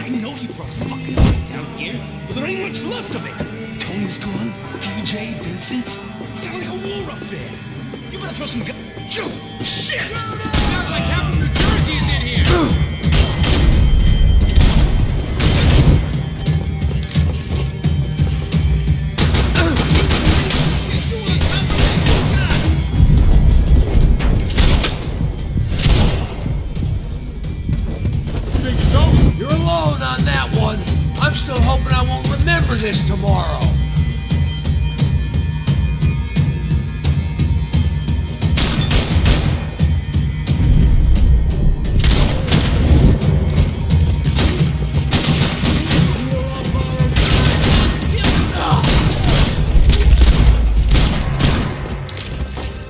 I know you brought a fucking fight down here, but there ain't much left of it. Tony's gone, TJ, Vincent. Sound like a war up there. You better throw some gun. Joe! Shit! Sounds like half of New Jersey is in here! Think so? You're alone on that one. I'm still hoping I won't remember this tomorrow.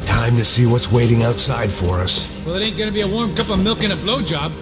Time to see what's waiting outside for us. Well, it ain't gonna be a warm cup of milk and a blowjob.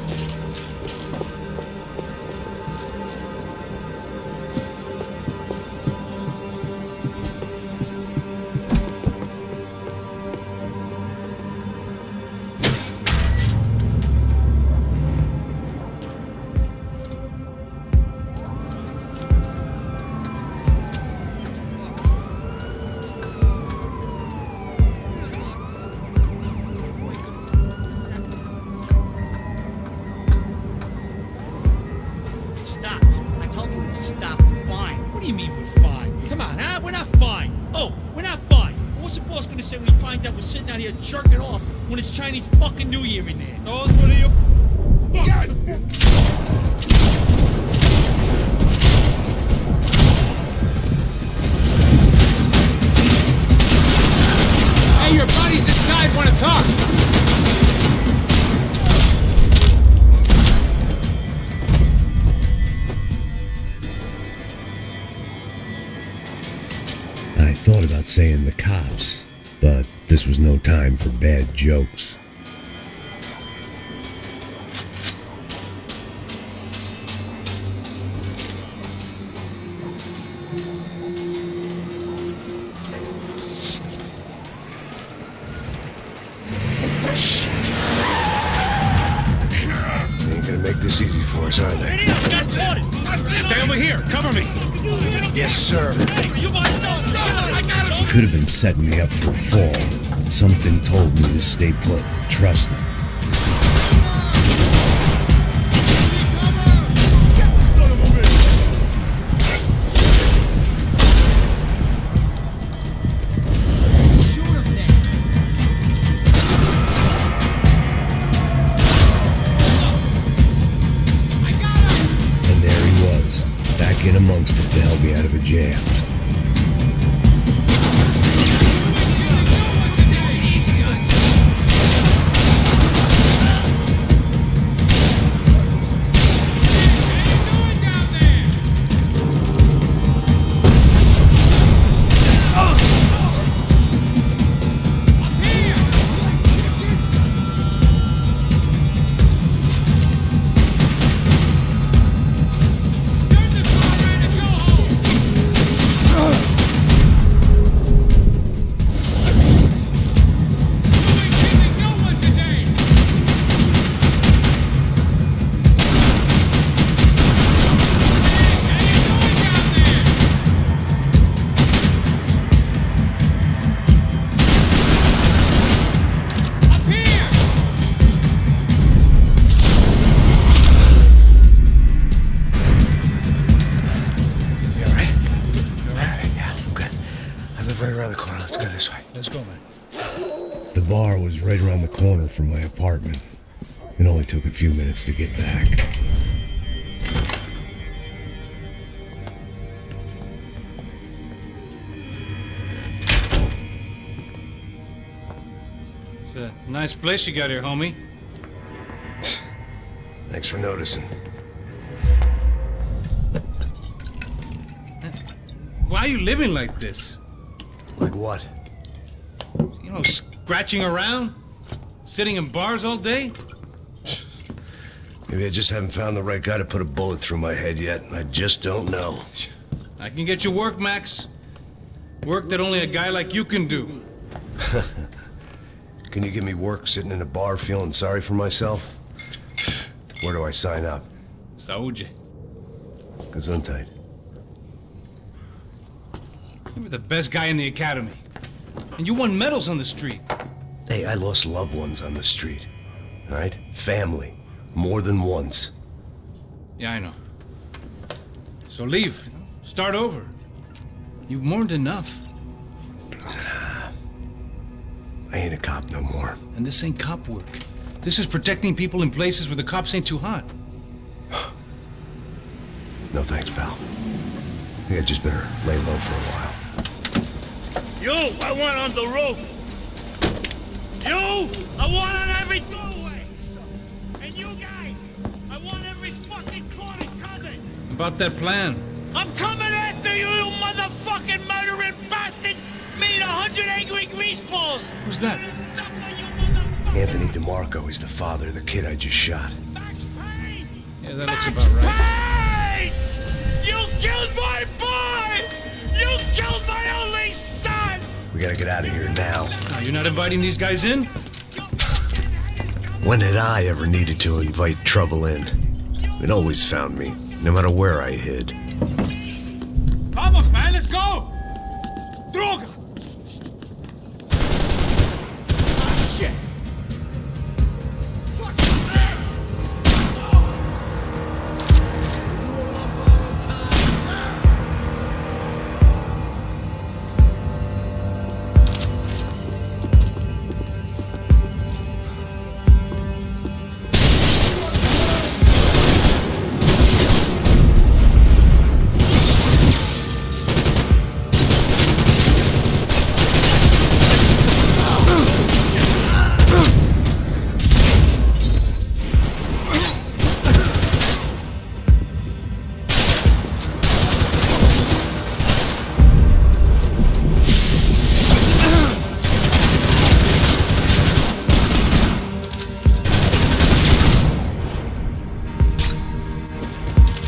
Stopped. I told you to stop. We're fine. What do you mean we're fine? Come on, huh? We're not fine. Oh, we're not fine. What's the boss gonna say when he finds out we're sitting out here jerking off when it's Chinese fucking New Year in there? Oh, what are you? Hey, your buddies inside wanna talk! I thought about saying the cops, but this was no time for bad jokes. They ain't gonna make this easy for us, are they? Stay over here. Cover me. Yes, sir. You might know. I got He could have been setting me up for a fall, but something told me to stay put. Trust him. And there he was, back in amongst it to help me out of a jam. Let's go, man. The bar was right around the corner from my apartment. It only took a few minutes to get back. It's a nice place you got here, homie. Thanks for noticing. Why are you living like this? Like what? You know, scratching around? Sitting in bars all day? Maybe I just haven't found the right guy to put a bullet through my head yet. I just don't know. I can get you work, Max. Work that only a guy like you can do. Can you give me work sitting in a bar feeling sorry for myself? Where do I sign up? Saúde. Gesundheit. You were the best guy in the academy. And you won medals on the street. Hey, I lost loved ones on the street. All right? Family. More than once. Yeah, I know. So leave. Start over. You've mourned enough. I ain't a cop no more. And this ain't cop work. This is protecting people in places where the cops ain't too hot. No thanks, pal. I think I just better lay low for a while. You, I want on the roof. You, I want on every doorway. And you guys, I want every fucking corner covered. About that plan. I'm coming after you, you motherfucking murdering bastard! Made 100 angry greaseballs! Who's that? Anthony DeMarco, he's the father of the kid I just shot. Max Payne! Yeah, that looks about right. Payne! You killed my boy! You killed my only son! We gotta get out of here now. Now, you're not inviting these guys in? When had I ever needed to invite trouble in? It always found me, no matter where I hid. Vamos, man, let's go! Droga! Ah, shit!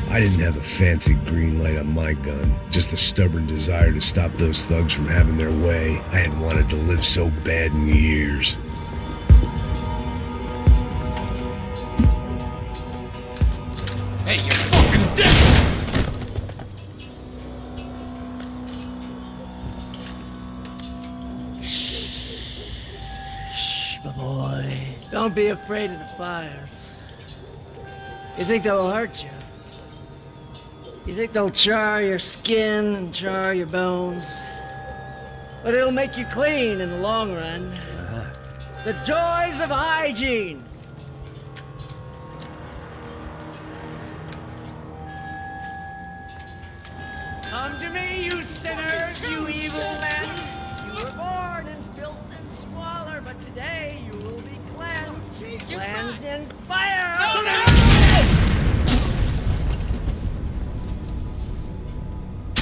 I didn't have a fancy green light on my gun, just a stubborn desire to stop those thugs from having their way. I had wanted to live so bad in years. Hey, you fucking dick! Shh, my boy. Don't be afraid of the fires. You think they'll hurt you? You think they'll char your skin and char your bones? But it'll make you clean in the long run. The joys of hygiene! Come to me, you sinners, you evil men! You were born in filth and squalor, but today you will be cleansed. Cleansed in fire!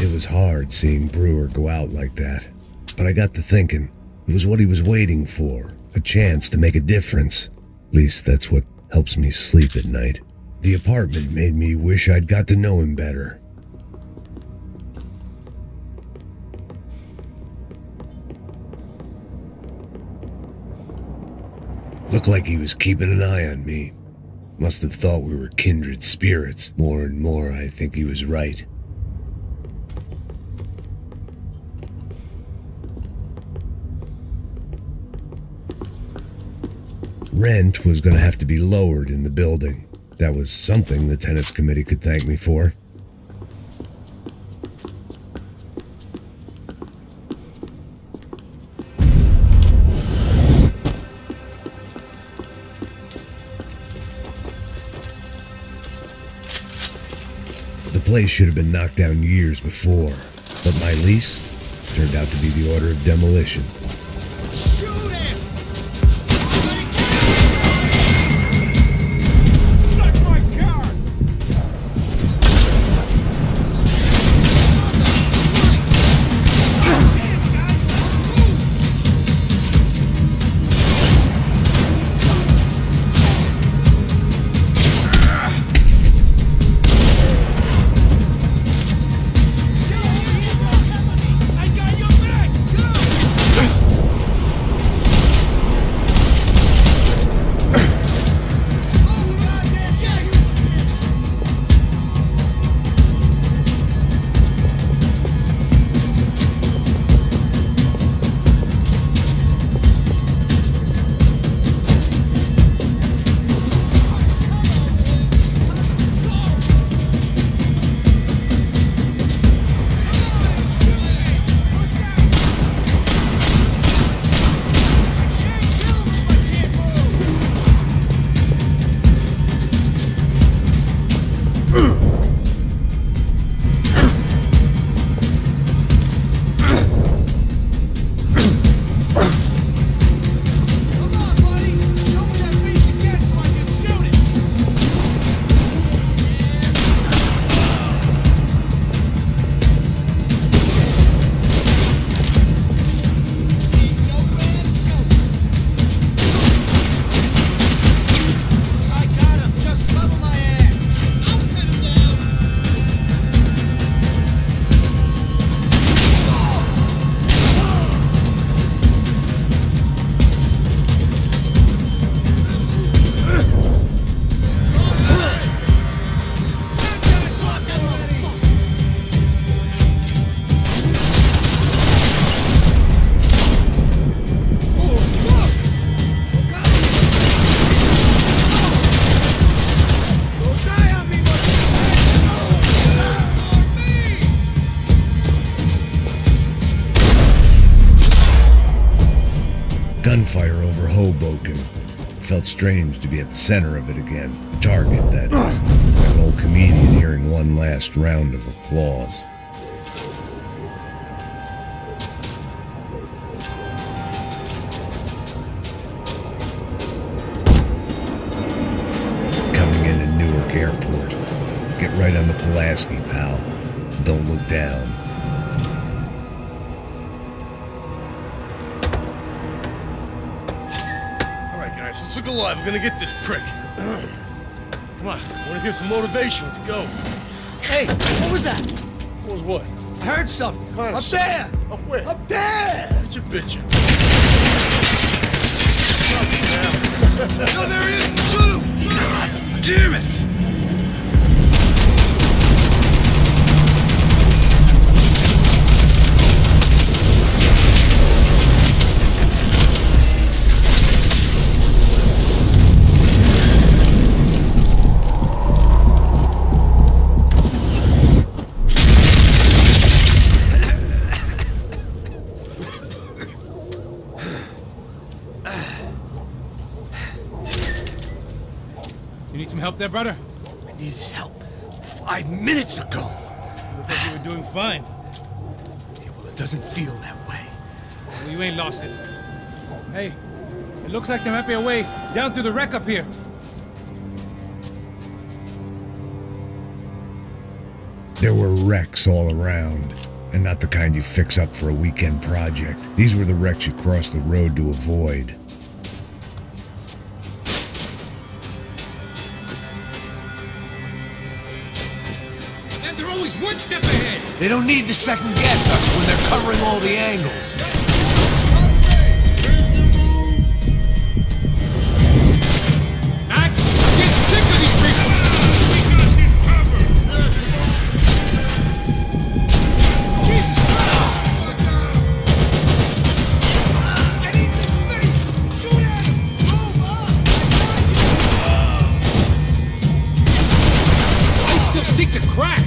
It was hard seeing Brewer go out like that, but I got to thinking, it was what he was waiting for, a chance to make a difference. At least that's what helps me sleep at night. The apartment made me wish I'd got to know him better. Looked like he was keeping an eye on me. Must have thought we were kindred spirits. More and more, I think he was right. Rent was going to have to be lowered in the building. That was something the tenants committee could thank me for. The place should have been knocked down years before, but my lease turned out to be the order of demolition. Shoot him! Suck my car! Chance, guys! Let's move! I got your back! Go! broken. It felt strange to be at the center of it again. The target, that is. Like an old comedian hearing one last round of applause. Coming into Newark Airport. Get right on the Pulaski, pal. Don't look down. Let's look alive. We're gonna get this prick. Come on. I wanna hear some motivation. Let's go. Hey, what was that? What was what? I heard something. Kind of Up something. there! Up where? Up there! Bitch, bitch. No, there he is! Shoot him! God damn it! You need some help there, brother? I needed help 5 minutes ago. You look like you were doing fine. Yeah, well, it doesn't feel that way. Well, you ain't lost it. Hey, it looks like there might be a way down through the wreck up here. There were wrecks all around, and not the kind you fix up for a weekend project. These were the wrecks you cross the road to avoid. And they're always one step ahead. They don't need to second guess us when they're covering all the angles. Max, I'm getting sick of these people. Stick to crack!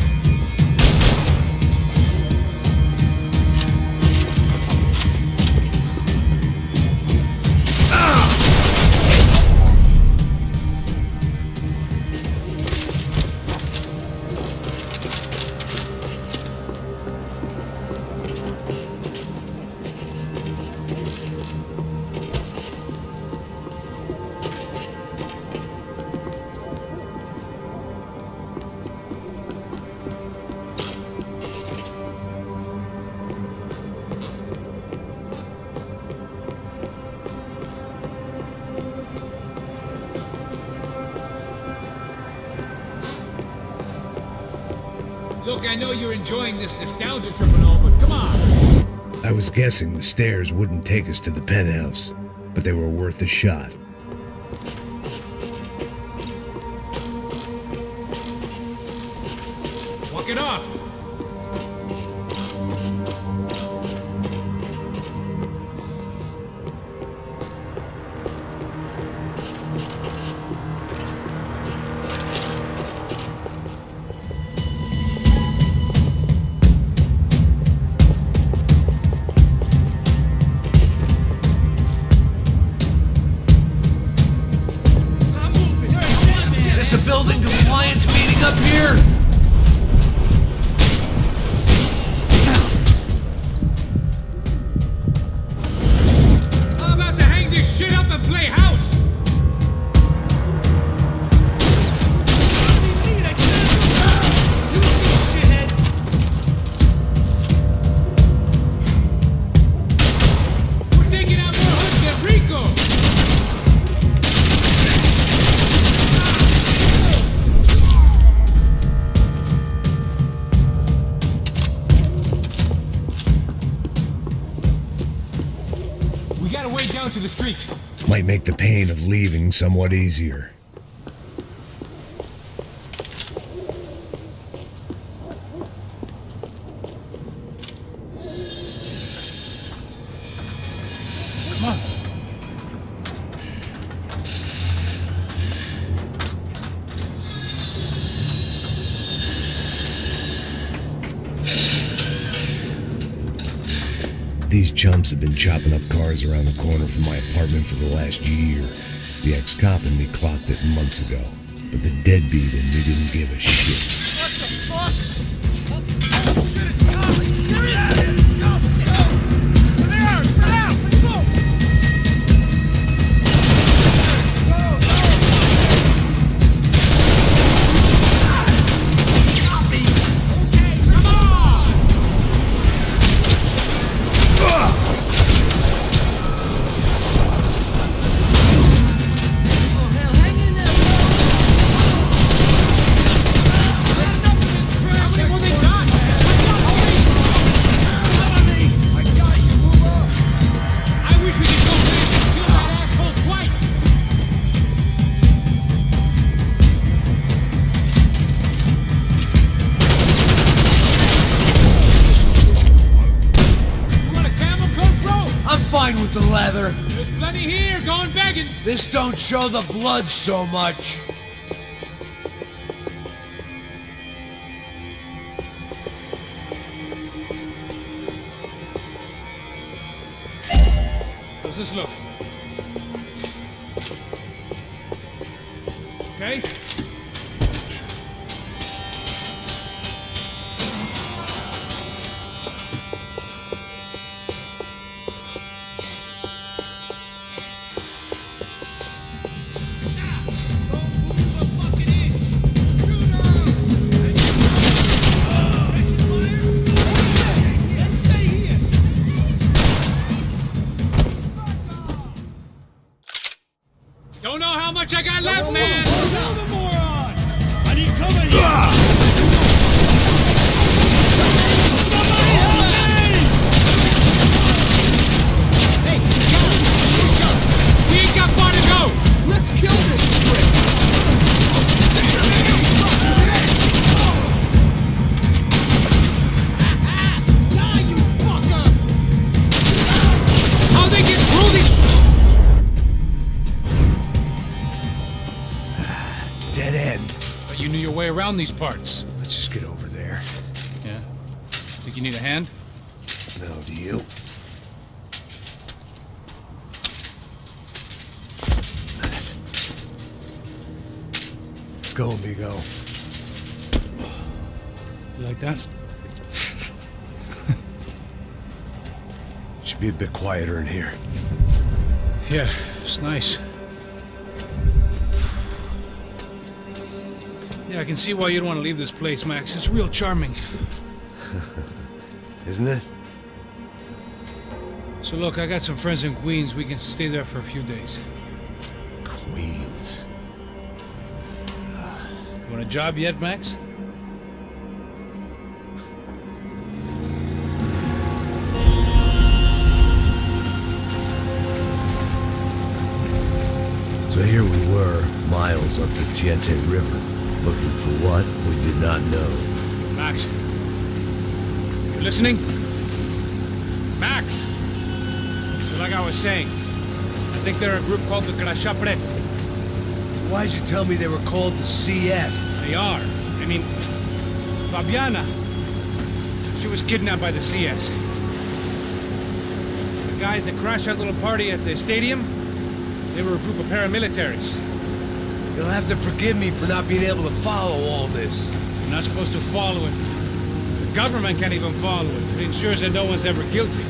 Look, I know you're enjoying this nostalgia trip and all, but come on! I was guessing the stairs wouldn't take us to the penthouse, but they were worth a shot. Walk it off! Is the building compliance meeting up here? I'm about to hang this shit up and play house. We're taking out more hoods than Rico. We got a way down to the street. Might make the pain of leaving somewhat easier. Come on. These chumps have been chopping up cars around the corner from my apartment for the last year. The ex-cop in me clocked it months ago, but the deadbeat in me didn't give a shit. What the fuck? Oh, shit, it's coming! Get out of here! Go! There! Get out! Let's go! With the leather. There's plenty here, going begging. This don't show the blood so much. How's this look? Okay? Don't know how much I got left, man! I need cover here! Hey, go! We ain't got far to go! Let's kill this prick! Die, you fucker! How they get through these... Dead end. But you knew your way around these parts. Let's just get over there. Yeah? Think you need a hand? No, do you? Let's go, amigo. You like that? Should be a bit quieter in here. Yeah, it's nice. Yeah, I can see why you'd want to leave this place, Max. It's real charming. Isn't it? So look, I got some friends in Queens. We can stay there for a few days. Queens. You want a job yet, Max? So here we were, miles up the Tietê River, looking for what we did not know. Max. You listening? Max! So like I was saying, I think they're a group called the Grashapre. Why'd you tell me they were called the CS? They are. I mean, Fabiana. She was kidnapped by the CS. The guys that crashed that little party at the stadium, they were a group of paramilitaries. You'll have to forgive me for not being able to follow all this. You're not supposed to follow it. The government can't even follow it. It ensures that no one's ever guilty.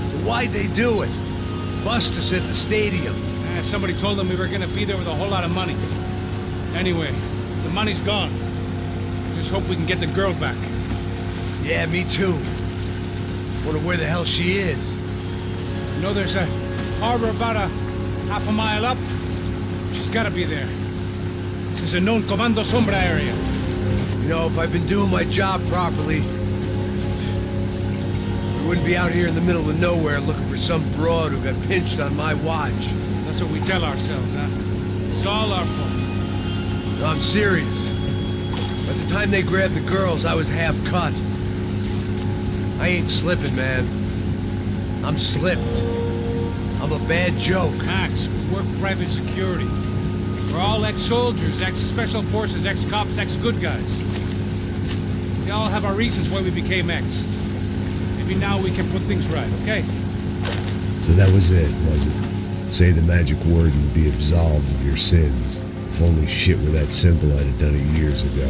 So why'd they do it? Bust us at the stadium. Somebody told them we were gonna be there with a whole lot of money. Anyway, the money's gone. Just hope we can get the girl back. Yeah, me too. Wonder where the hell she is. You know there's a harbor about a half a mile up? She's gotta be there. This is a known Comando Sombra area. You know, if I've been doing my job properly, we wouldn't be out here in the middle of nowhere looking for some broad who got pinched on my watch. That's what we tell ourselves, huh? It's all our fault. No, I'm serious. By the time they grabbed the girls, I was half cut. I ain't slipping, man. I'm slipped. I'm a bad joke. Max, we work private security. We're all ex-soldiers, ex-special forces, ex-cops, ex-good guys. We all have our reasons why we became ex. Maybe now we can put things right, okay? So that was it, was it? Say the magic word and be absolved of your sins. If only shit were that simple, I'd have done it years ago.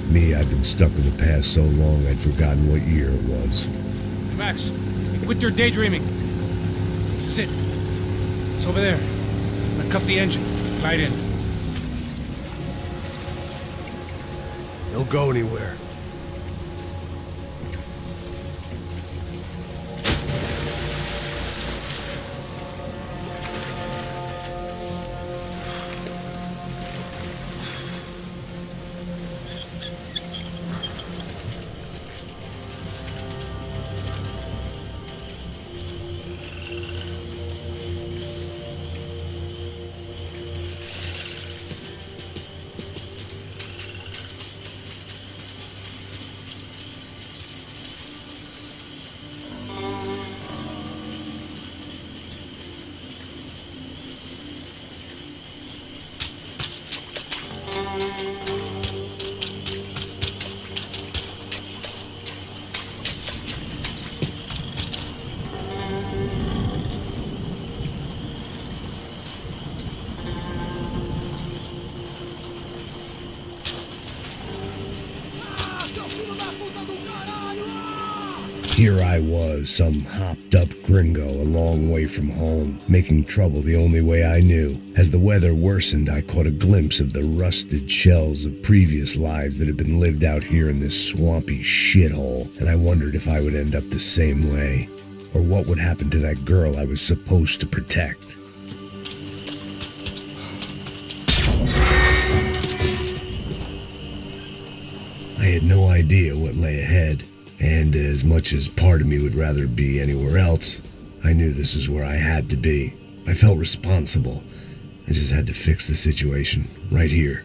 Me, I've been stuck in the past so long I'd forgotten what year it was. Max, quit your daydreaming. This is it. It's over there. I'm gonna cut the engine. Right in. Don't go anywhere. Here I was, some hopped-up gringo a long way from home, making trouble the only way I knew. As the weather worsened, I caught a glimpse of the rusted shells of previous lives that had been lived out here in this swampy shithole, and I wondered if I would end up the same way, or what would happen to that girl I was supposed to protect. I had no idea what lay ahead. And as much as part of me would rather be anywhere else, I knew this was where I had to be. I felt responsible. I just had to fix the situation, right here.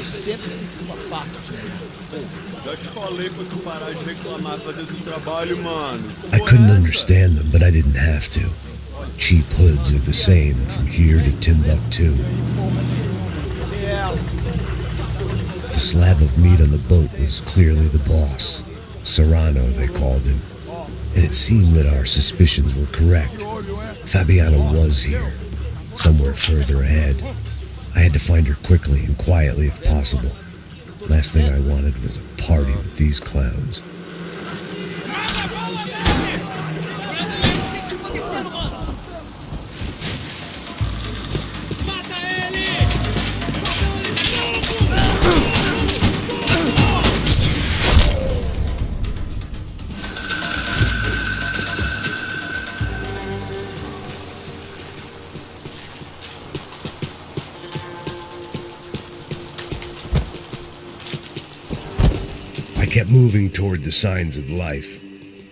Sempre uma parte de Já te falei pra tu parar de reclamar, fazer do trabalho, mano. I couldn't understand them, but I didn't have to. Cheap hoods are the same from here to Timbuktu. The slab of meat on the boat was clearly the boss. Serrano, they called him. And it seemed that our suspicions were correct. Fabiana was here, somewhere further ahead. I had to find her quickly and quietly if possible. Last thing I wanted was a party with these clowns. I kept moving toward the signs of life,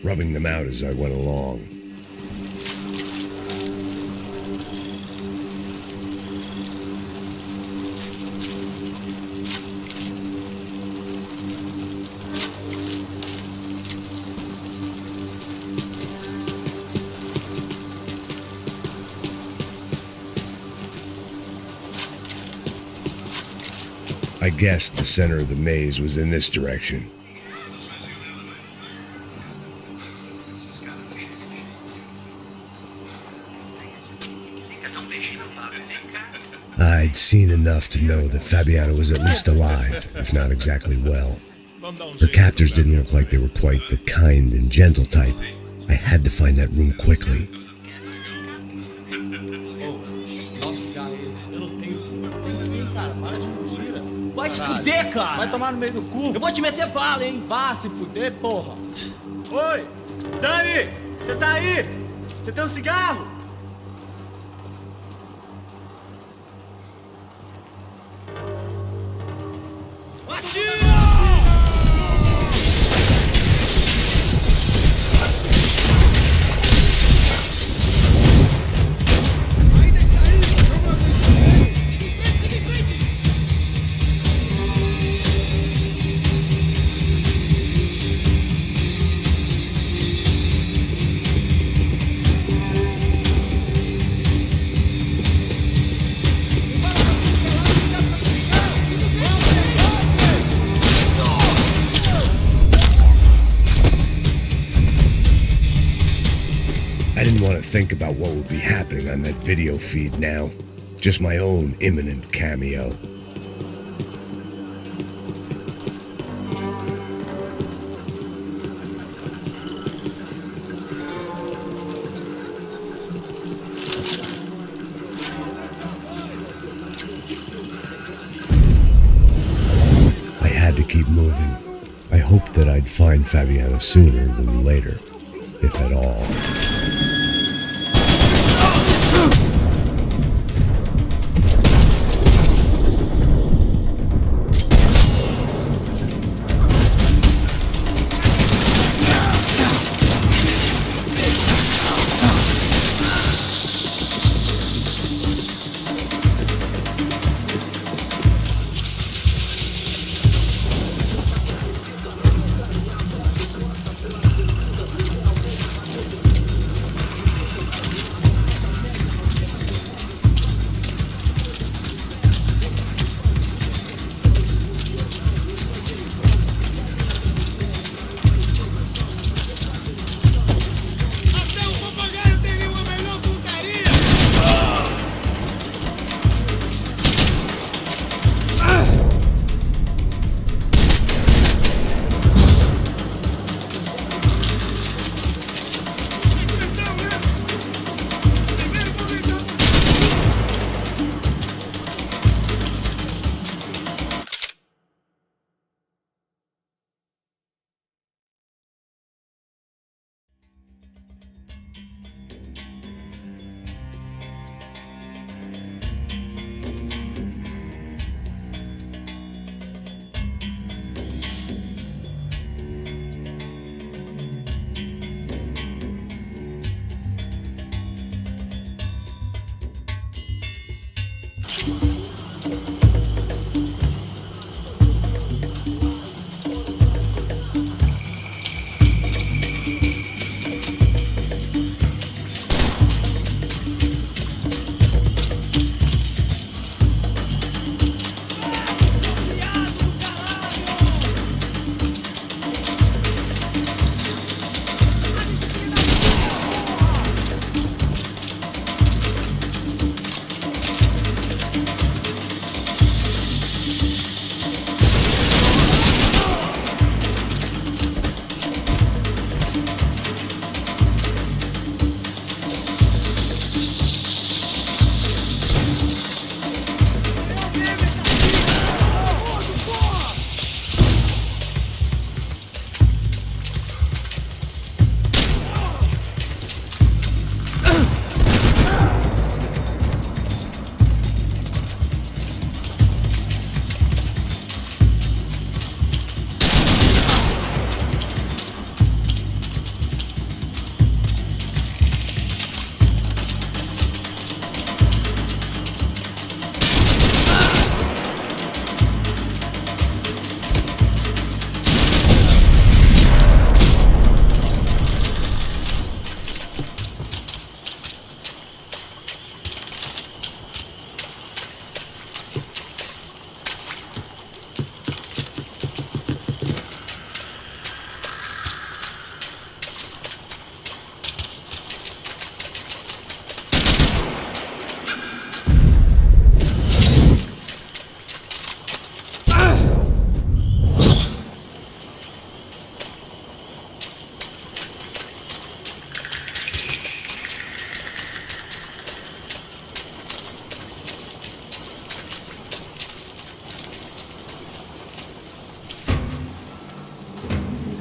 rubbing them out as I went along. I guessed the center of the maze was in this direction. I'd seen enough to know that Fabiana was at least alive, if not exactly well. Her captors didn't look like they were quite the kind and gentle type. I had to find that room quickly. Vai se fuder, cara! Vai tomar no meio do cu! Eu vou te meter bala, hein? Vá se fuder, porra! Oi! Dani! Você tá aí? Você tem um cigarro? think about what would be happening on that video feed now. Just my own imminent cameo. I had to keep moving. I hoped that I'd find Fabiana sooner than later, if at all.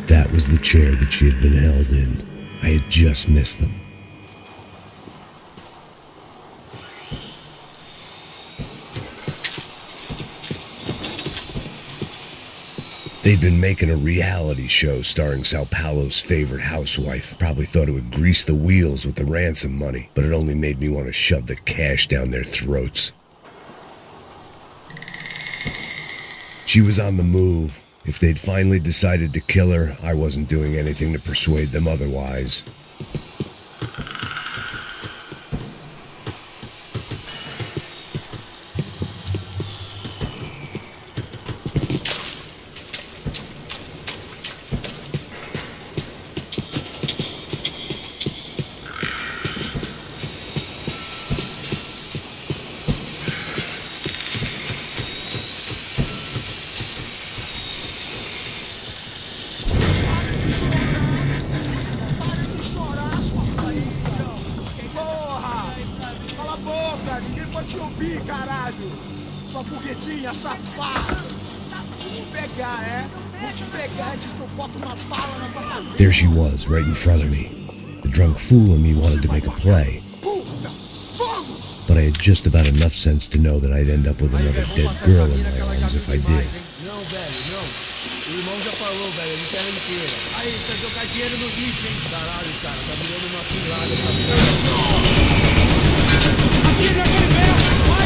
That was the chair that she had been held in. I had just missed them. They'd been making a reality show starring Сан-Паулу's favorite housewife. Probably thought it would grease the wheels with the ransom money, but it only made me want to shove the cash down their throats. She was on the move. If they'd finally decided to kill her, I wasn't doing anything to persuade them otherwise. Sua burguesinha safada! Vou pegar, é? Vou te pegar antes que eu boto uma bala na tua cabeça! There she was, right in front of me. The drunk fool in me wanted to make a play. But I had just about enough sense to know that I'd end up with another dead girl in my arms if I did. Não, velho, não. O irmão já falou, velho, ele quer inteira. Aí, você vai jogar dinheiro no lixo, hein? Caralho, cara, tá virando uma cilada essa porra. Atira aquele velho! Vai,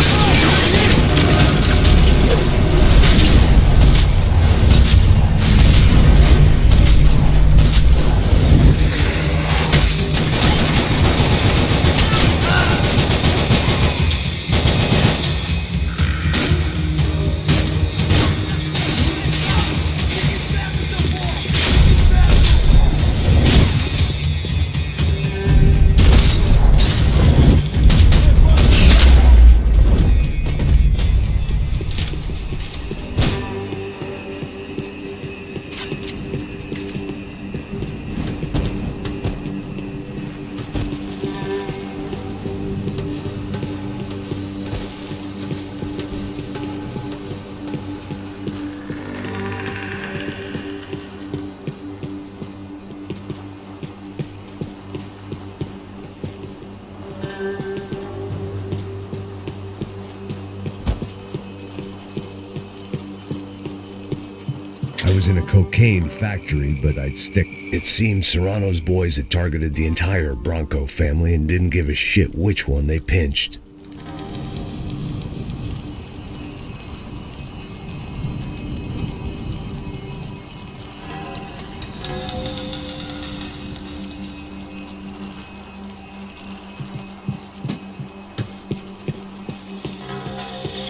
I was in a cocaine factory, but I'd stick. It seemed Serrano's boys had targeted the entire Bronco family and didn't give a shit which one they pinched.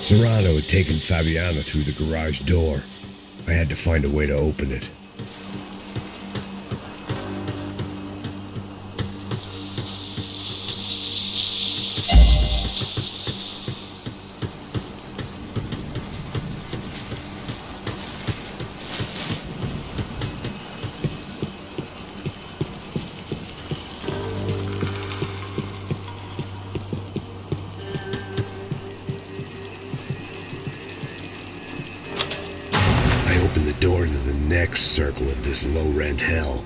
Serrano had taken Fabiana through the garage door. I had to find a way to open it. Door to the next circle of this low-rent hell.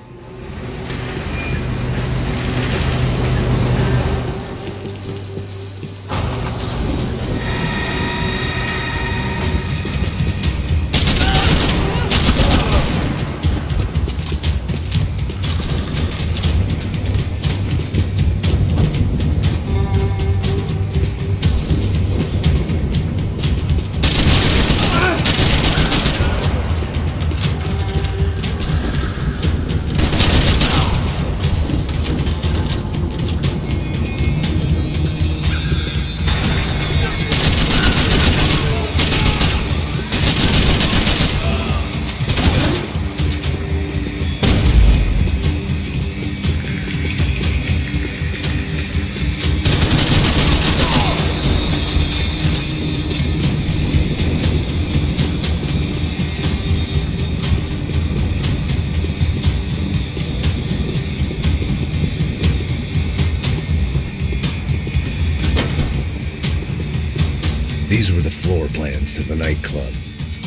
These were the floor plans to the nightclub.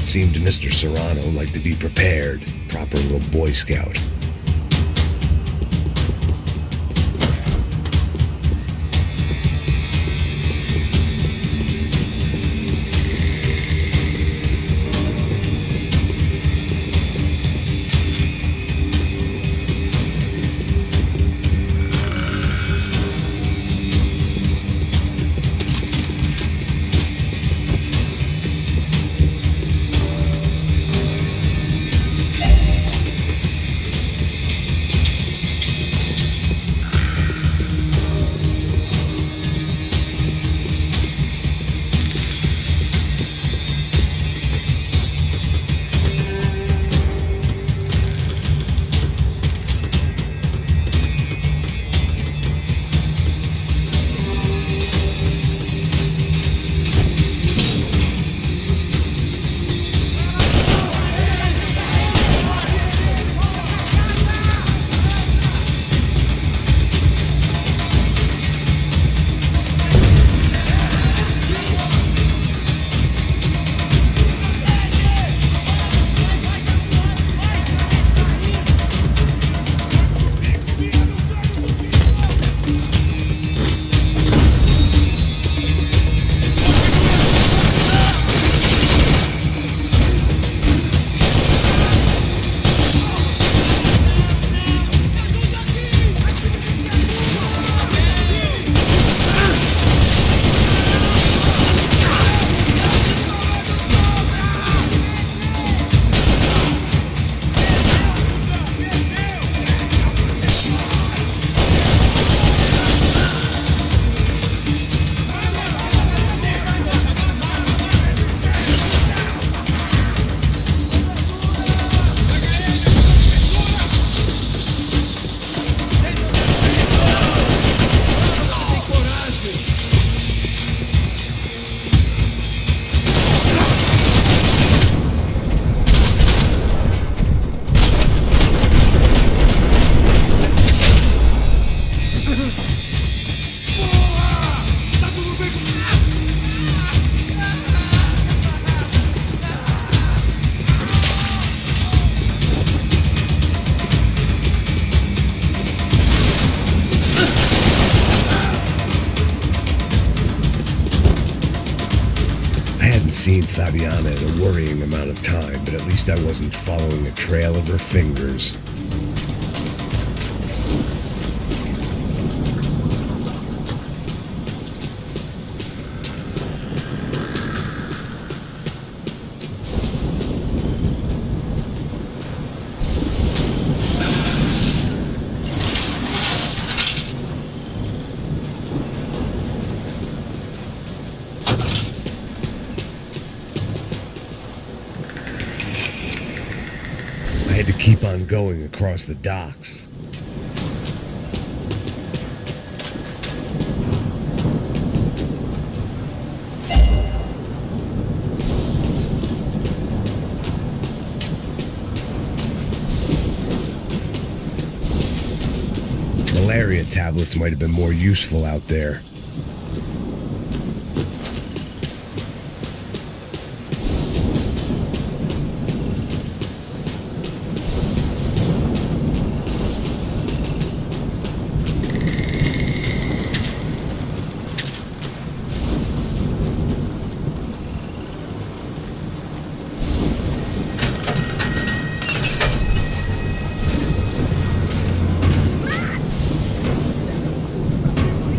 Seemed to Mr. Serrano like to be prepared. Proper little Boy Scout. Fabiana in a worrying amount of time, but at least I wasn't following a trail of her fingers. I had to keep on going across the docks. Malaria tablets might have been more useful out there.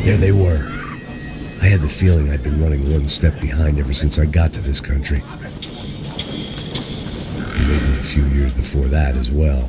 There they were. I had the feeling I'd been running one step behind ever since I got to this country. And maybe a few years before that as well.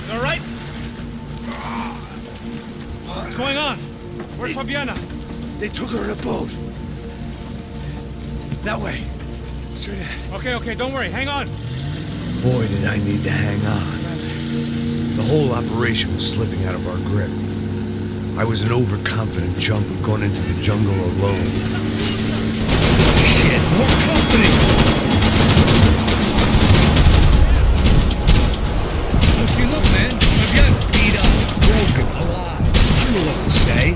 You all right? What's going on? Where's Fabiana? They took her in a boat. That way. Straight ahead. Okay, don't worry. Hang on. Boy, did I need to hang on. The whole operation was slipping out of our grip. I was an overconfident chump going into the jungle alone. Shit, more company! How's she look, man? I've got beat up, broken, alive. I don't know what to say.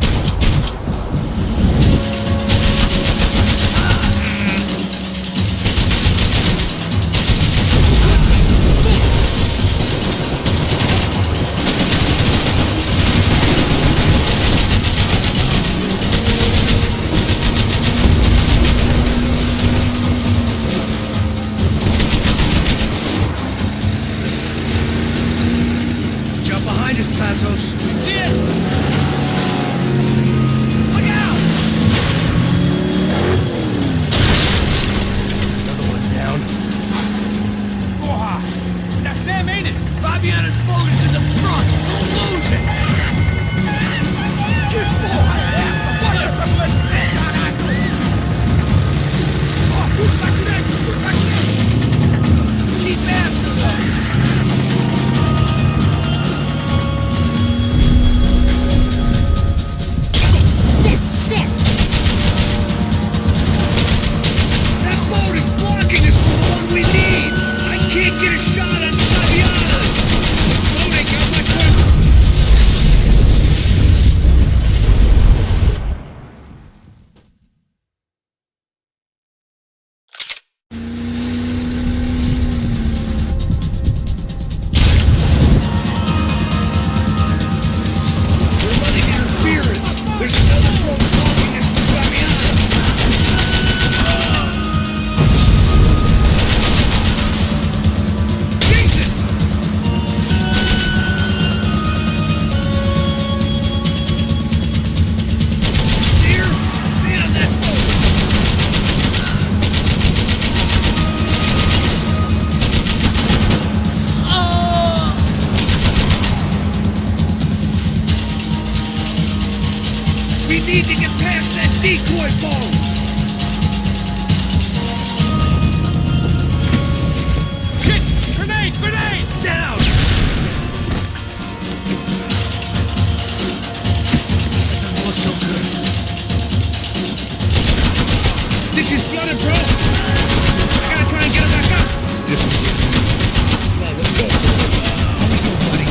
need to get past that decoy boat! Shit! Grenade! Grenade! Down! That doesn't look so good. Think she's flooded, bro? I gotta try and get her back up! Come on, let's go. How we doing, buddy?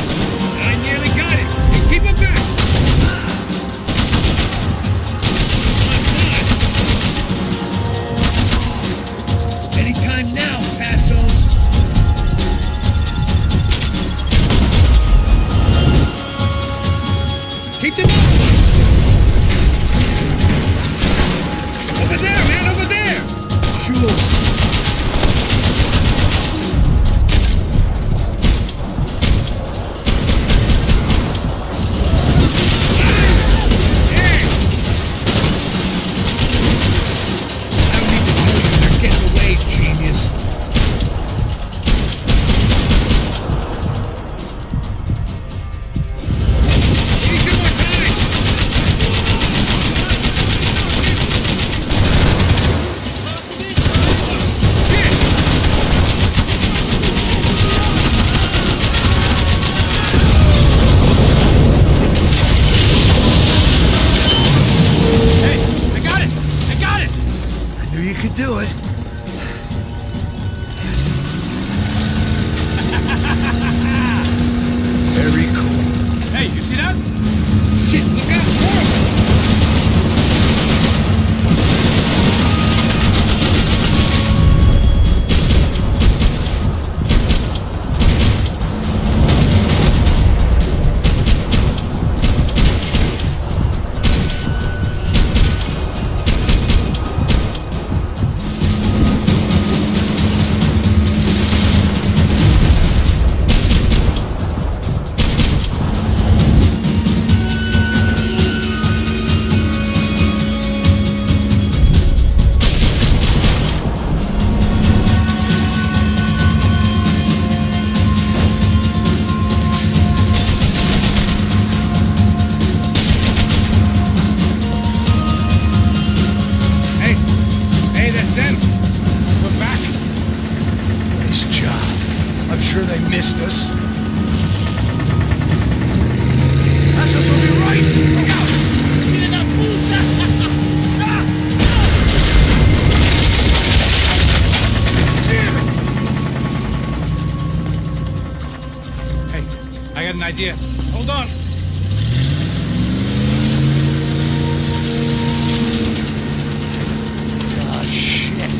I nearly got it. Hey, keep her back! got an idea. Hold on. Oh, shit.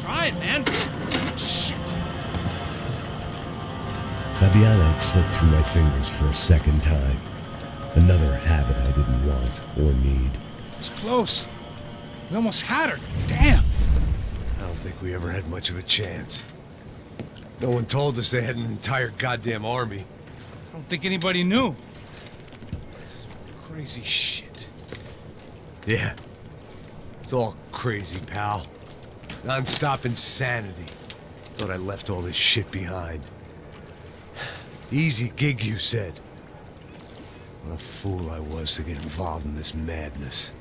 Try it, man. Shit. Fabiana had slipped through my fingers for a second time. Another habit I didn't want or need. It was close. We almost had her. Damn. I don't think we ever had much of a chance. No one told us they had an entire goddamn army. I don't think anybody knew. Crazy shit. Yeah. It's all crazy, pal. Non-stop insanity. Thought I left all this shit behind. Easy gig, you said. What a fool I was to get involved in this madness.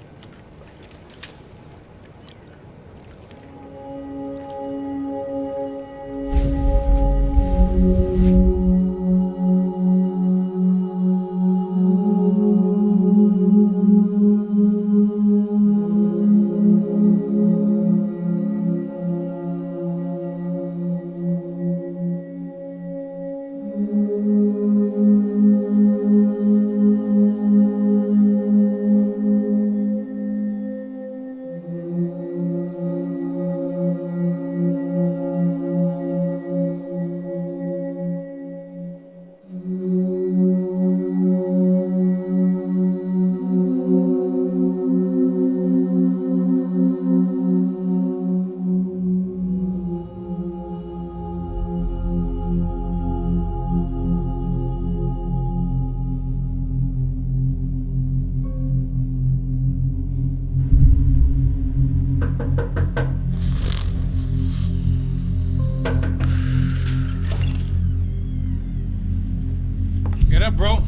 Get up, bro.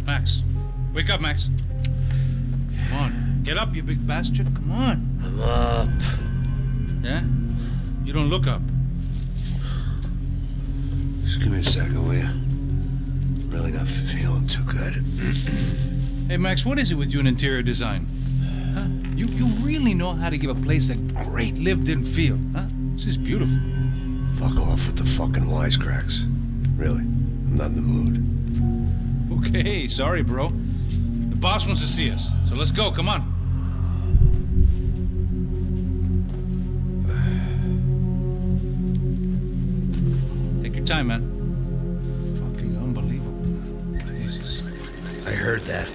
Max. Wake up, Max. Come on. Get up, you big bastard. Come on. I'm up. Yeah? You don't look up. Just give me a second, will you? Really not feeling too good. Hey, Max, what is it with you and interior design? Huh? You really know how to give a place a great lived-in feel, huh? This is beautiful. Fuck off with the fucking wisecracks. Really, I'm not in the mood. Okay, sorry, bro. The boss wants to see us, so let's go, come on. Take your time, man. Fucking unbelievable. Jesus. I heard that.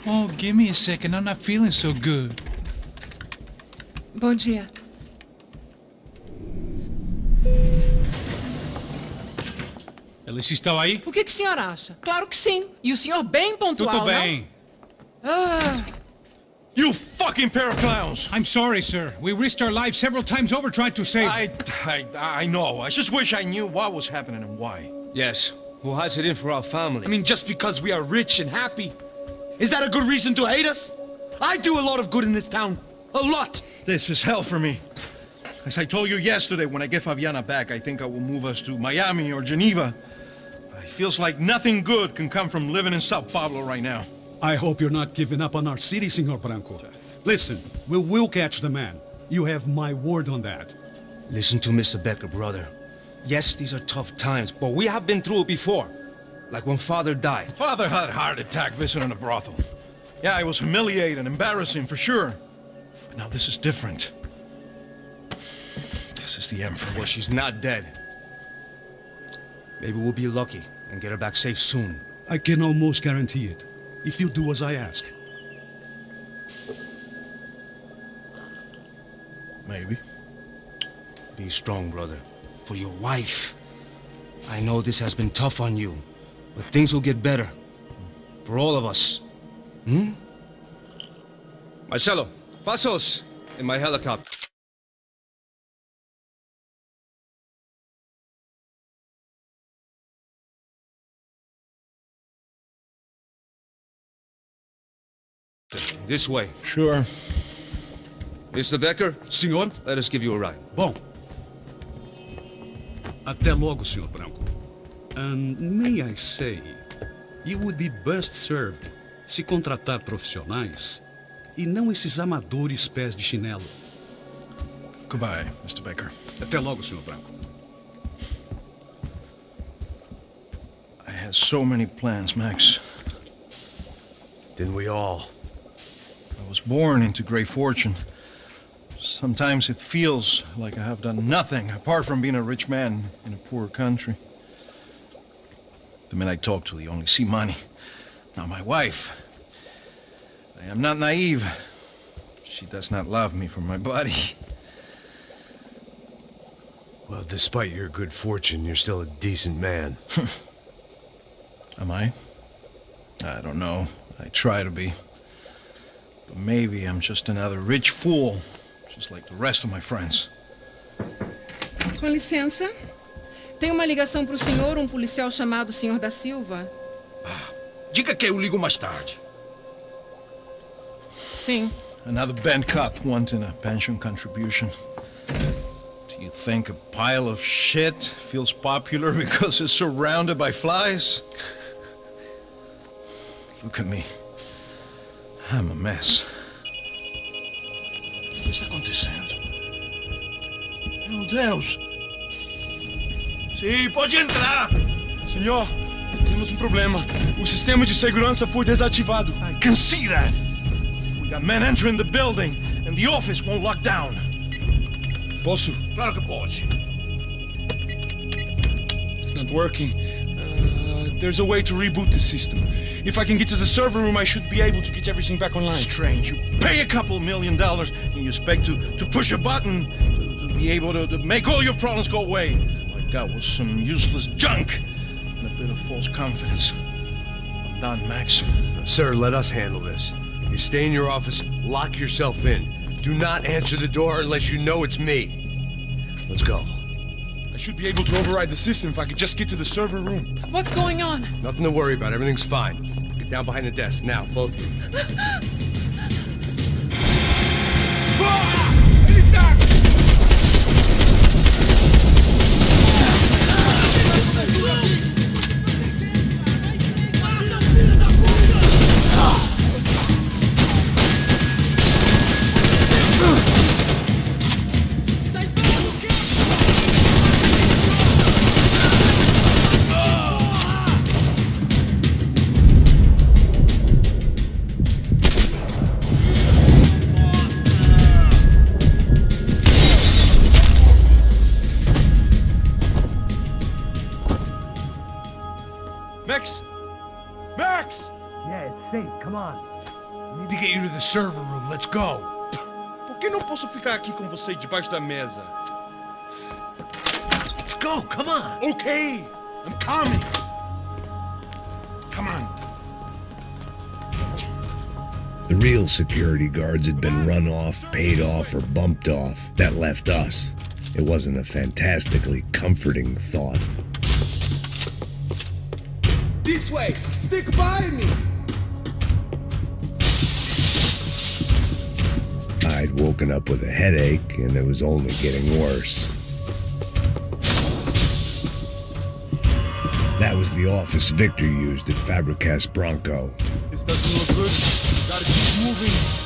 Oh, give me a second, I'm not feeling so good. Bom dia. Alice estava aí? O que o senhor acha? Claro que sim. E o senhor bem pontual, Tudo bem. não? Ah, You fucking pair of clowns! I'm sorry, sir. We risked our lives several times over trying to save... I know. I just wish I knew what was happening and why. Yes, who has it in for our family? I mean, just because we are rich and happy, is that a good reason to hate us? I do a lot of good in this town. A lot! This is hell for me. As I told you yesterday, when I get Fabiana back, I think I will move us to Miami or Geneva. It feels like nothing good can come from living in Сан-Паулу right now. I hope you're not giving up on our city, Senor Branco. Listen, we will catch the man. You have my word on that. Listen to Mr. Becker, brother. Yes, these are tough times, but we have been through it before. Like when Father died. Father had a heart attack visiting a brothel. Yeah, it was humiliating, embarrassing for sure. But now this is different. This is the end for me. Well, she's not dead. Maybe we'll be lucky and get her back safe soon. I can almost guarantee it, if you do as I ask. Maybe. Be strong, brother. For your wife. I know this has been tough on you, but things will get better. For all of us. Marcelo, pasos in my helicopter. This way. Sure. Mr. Becker, Senhor? let us give you a ride. Bom. Até logo, Senhor Branco. And may I say, you would be best served se contratar profissionais e não esses amadores pés de chinelo. Goodbye, Mr. Becker. Até logo, Senhor Branco. I had so many plans, Max. Didn't we all? I was born into great fortune. Sometimes it feels like I have done nothing apart from being a rich man in a poor country. The men I talk to, they only see money. Now my wife, I am not naive. She does not love me for my body. Well, despite your good fortune, you're still a decent man. Am I? I don't know. I try to be. But maybe I'm just another rich fool, just like the rest of my friends. com licença. Tem uma ligação para o senhor, um policial chamado Sr. da Silva. Diga que eu ligo mais tarde. Sim. Another band cop wanting a pension contribution. Do you think a pile of shit feels popular because it's surrounded by flies? Look at me. I'm a mess. O que está acontecendo? Meu Deus! Sim, pode entrar! Senhor, temos um problema. O sistema de segurança foi desativado. I can see that! We got men entering the building, and the office won't lock down. Posso? Claro que pode. It's not working. There's a way to reboot the system. If I can get to the server room, I should be able to get everything back online. Strange. You pay a couple $1 million and you expect to push a button to be able to make all your problems go away. Like that was some useless junk and a bit of false confidence. I'm done, Max. Sir, let us handle this. You stay in your office, lock yourself in. Do not answer the door unless you know it's me. Let's go. I should be able to override the system if I could just get to the server room. What's going on? Nothing to worry about. Everything's fine. Get down behind the desk. Now, both of you. get you to the server room. Let's go. Por que não posso ficar aqui com você debaixo da mesa? Let's go, come on. Okay, I'm coming. Come on. The real security guards had been run off, paid off, or bumped off. That left us. It wasn't a fantastically comforting thought. This way! Stick by me! I'd woken up with a headache, and it was only getting worse. That was the office Victor used at Fabricas Bronco. This doesn't look good. Gotta keep moving.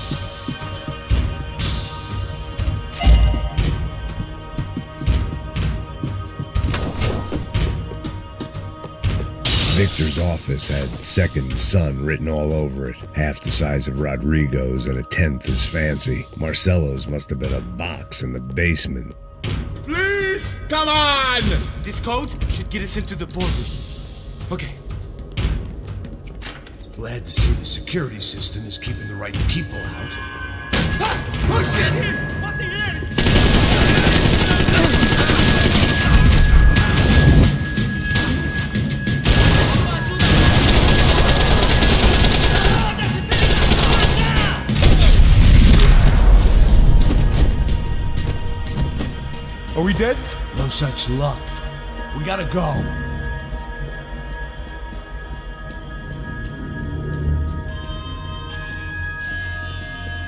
Victor's office had second son written all over it, half the size of Rodrigo's and a tenth as fancy. Marcelo's must have been a box in the basement. Please! Come on! This code should get us into the boardroom. Okay. Glad to see the security system is keeping the right people out. Ah! Oh shit! What the hell? Are we dead? No such luck. We gotta go.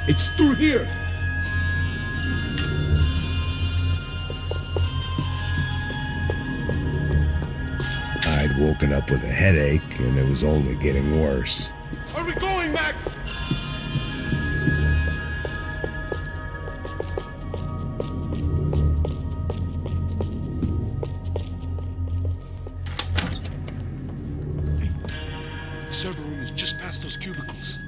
It's through here! I'd woken up with a headache, and it was only getting worse. Are we going, Max? The server room is just past those cubicles.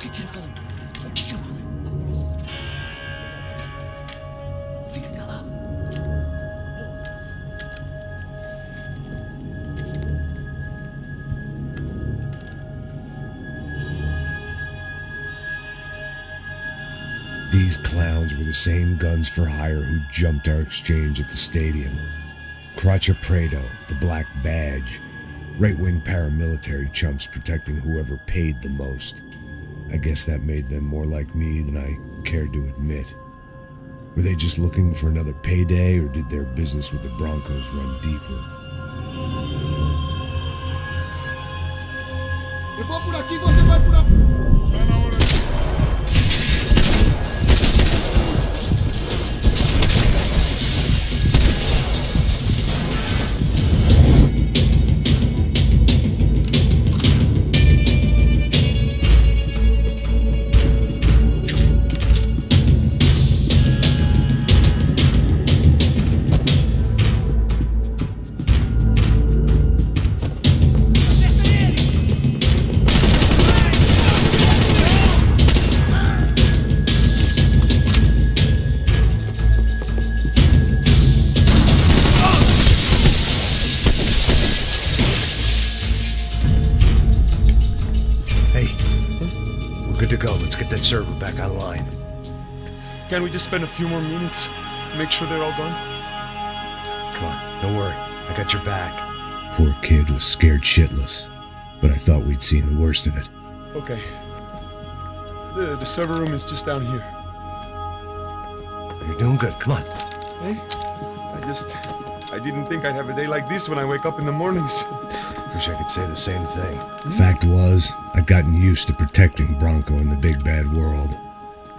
¿Qué quién fue? ¿Qué quién fue? Fica calado. These clowns were the same guns for hire who jumped our exchange at the stadium. Crotcha Prado, the Black Badge, right-wing paramilitary chumps protecting whoever paid the most. I guess that made them more like me than I cared to admit. Were they just looking for another payday, or did their business with the Broncos run deeper? Eu vou por aqui, você vai por aqui. Tá na hora. Server back online. Can't we just spend a few more minutes? Make sure they're all gone? Come on, don't worry. I got your back. Poor kid was scared shitless, but I thought we'd seen the worst of it. Okay. The server room is just down here. You're doing good. Come on. Hey, I didn't think I'd have a day like this when I wake up in the mornings. Wish I could say the same thing. Fact was, I'd gotten used to protecting Bronco in the big bad world.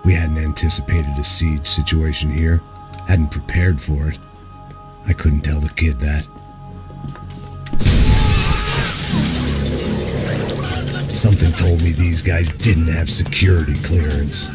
We hadn't anticipated a siege situation here, hadn't prepared for it. I couldn't tell the kid that. Something told me these guys didn't have security clearance.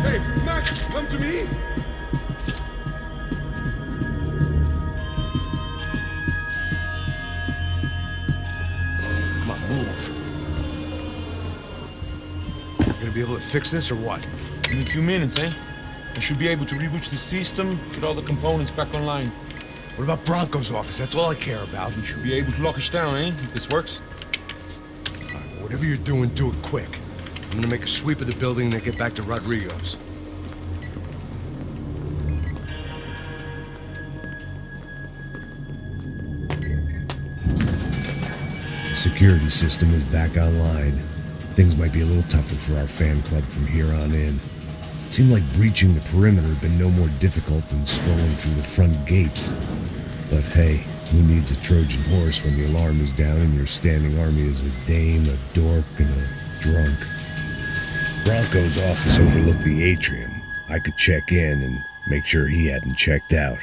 Hey, Max, come to me. Come on, move. You gonna be able to fix this or what? In a few minutes, eh? I should be able to reboot the system, get all the components back online. What about Bronco's office? That's all I care about. We should be able to lock us down, eh? If this works. All right, whatever you're doing, do it quick. I'm gonna make a sweep of the building and then get back to Rodrigo's. The security system is back online. Things might be a little tougher for our fan club from here on in. Seemed like breaching the perimeter had been no more difficult than strolling through the front gates. But hey, who needs a Trojan horse when the alarm is down and your standing army is a dame, a dork, and a drunk? Bronco's office overlooked the atrium. I could check in and make sure he hadn't checked out.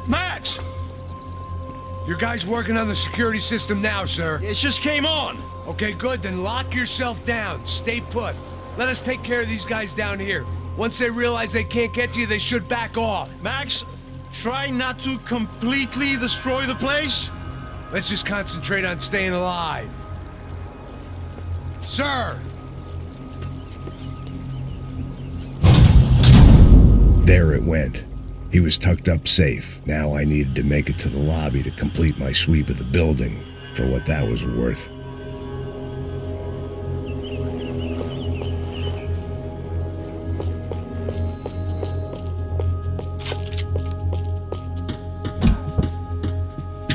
Max! Your guy's working on the security system now, sir. It just came on. Okay, good, then lock yourself down. Stay put. Let us take care of these guys down here. Once they realize they can't get to you, they should back off. Max, try not to completely destroy the place. Let's just concentrate on staying alive. Sir! There it went. He was tucked up safe. Now I needed to make it to the lobby to complete my sweep of the building, for what that was worth.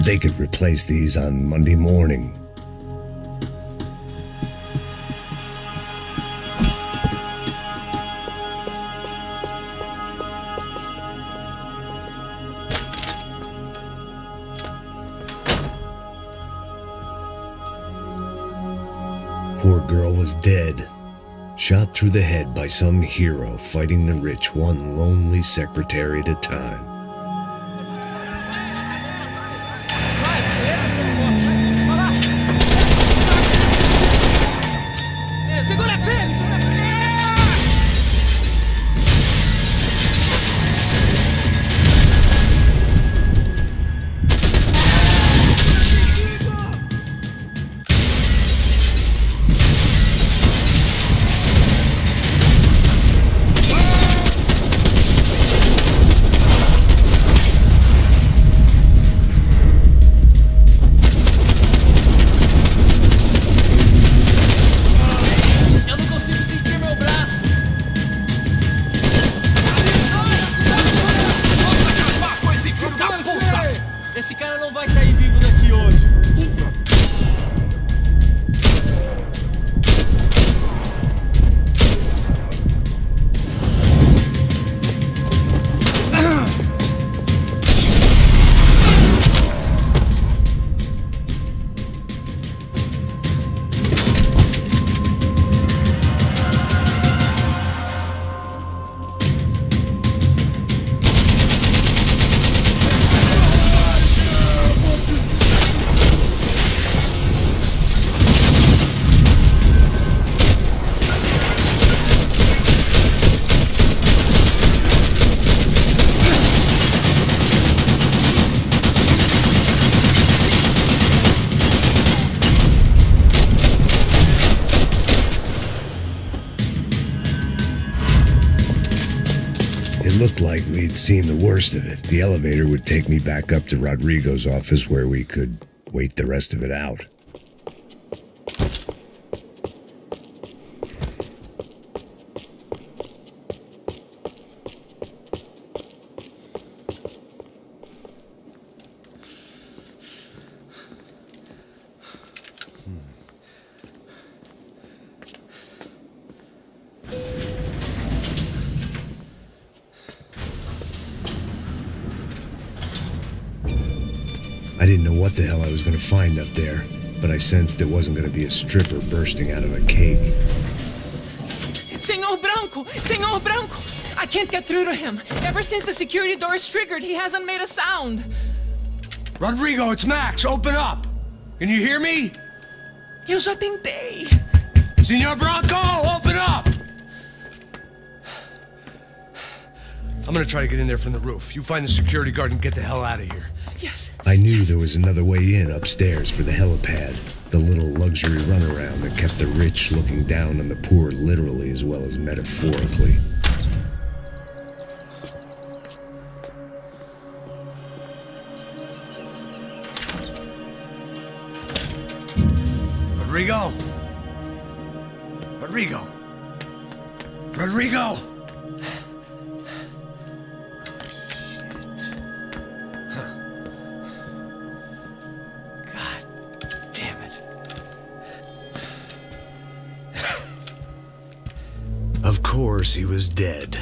They could replace these on Monday morning. Poor girl was dead, shot through the head by some hero fighting the rich one lonely secretary at a time. Esse cara não vai sair vivo daqui hoje. It looked like we'd seen the worst of it. The elevator would take me back up to Rodrigo's office where we could wait the rest of it out. I didn't know what the hell I was going to find up there. but I sensed it wasn't going to be a stripper bursting out of a cake. Senor Branco! Senor Branco! I can't get through to him. Ever since the security door is triggered, he hasn't made a sound. Rodrigo, it's Max. Open up. Can you hear me? Eu já tentei. Senor Branco, open up! I'm gonna try to get in there from the roof. You find the security guard and get the hell out of here. Yes. I knew there was another way in upstairs for the helipad. The little luxury runaround that kept the rich looking down on the poor literally as well as metaphorically. Rodrigo! Rodrigo! Rodrigo! Of course, he was dead.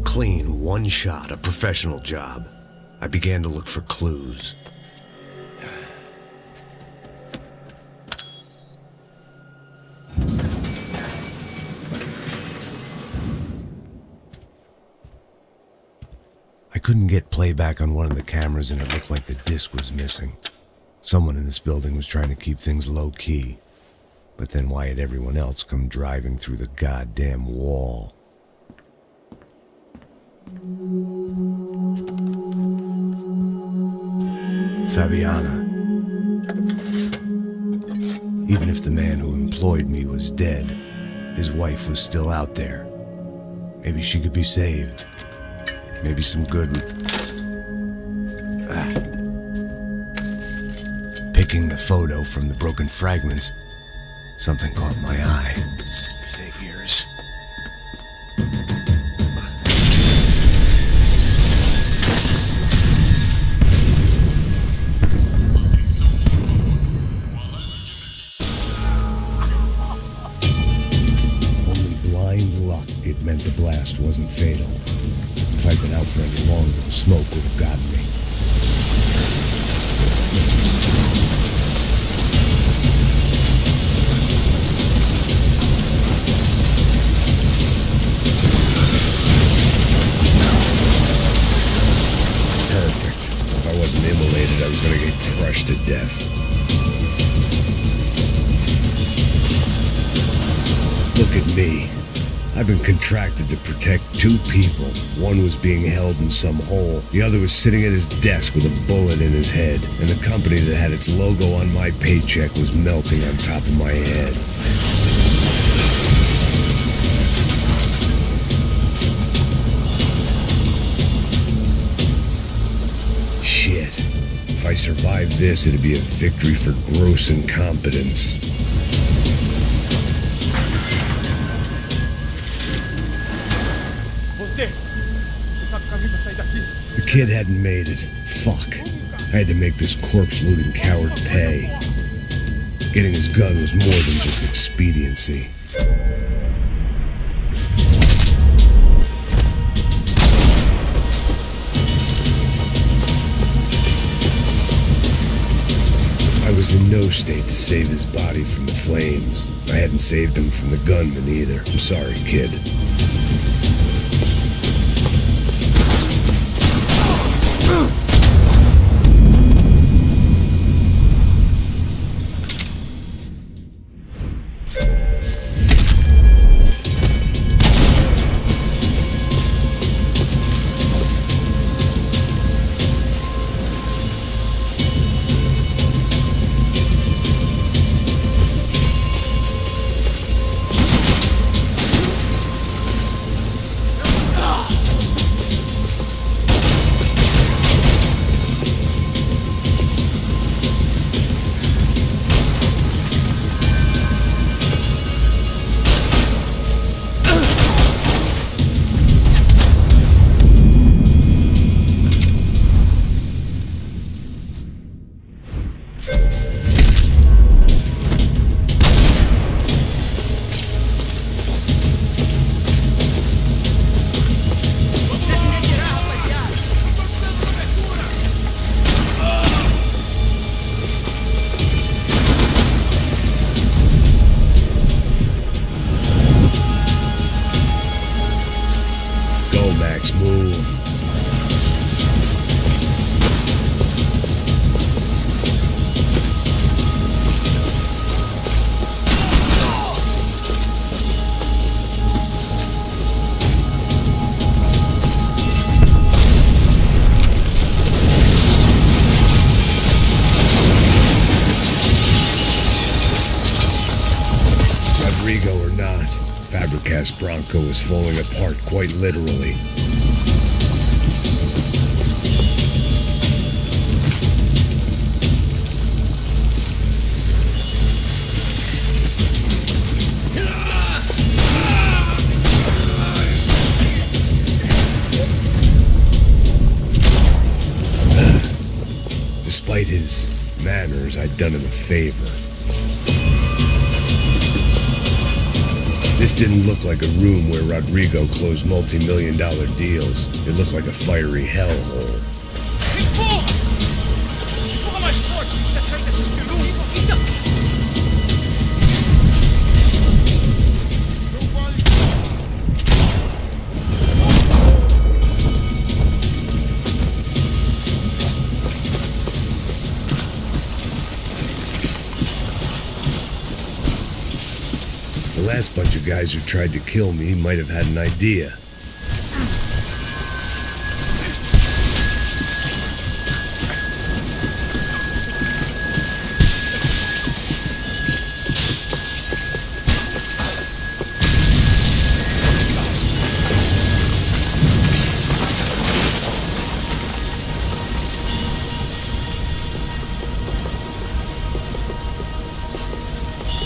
Clean, one shot, a professional job. I began to look for clues. I couldn't get playback on one of the cameras and it looked like the disc was missing. Someone in this building was trying to keep things low-key. But then why had everyone else come driving through the goddamn wall? Fabiana. Even if the man who employed me was dead, his wife was still out there. Maybe she could be saved. Maybe some good... Picking the photo from the broken fragments, something caught my eye. Figures. Only blind luck it meant the blast wasn't fatal. If I'd been out for any longer, the smoke would have gotten me. If I wasn't immolated, I was going to get crushed to death. Look at me. I've been contracted to protect two people. One was being held in some hole. The other was sitting at his desk with a bullet in his head. And the company that had its logo on my paycheck was melting on top of my head. Shit. If I survived this, it'd be a victory for gross incompetence. The kid hadn't made it. Fuck. I had to make this corpse-looting coward pay. Getting his gun was more than just expediency. I was in no state to save his body from the flames. I hadn't saved him from the gunman either. I'm sorry, kid. Fabricast Bronco was falling apart quite literally. Despite his manners, I'd done him a favor. This didn't look like a room where Rodrigo closed multi-million-dollar deals. It looked like a fiery hellhole. The last bunch of guys who tried to kill me might have had an idea.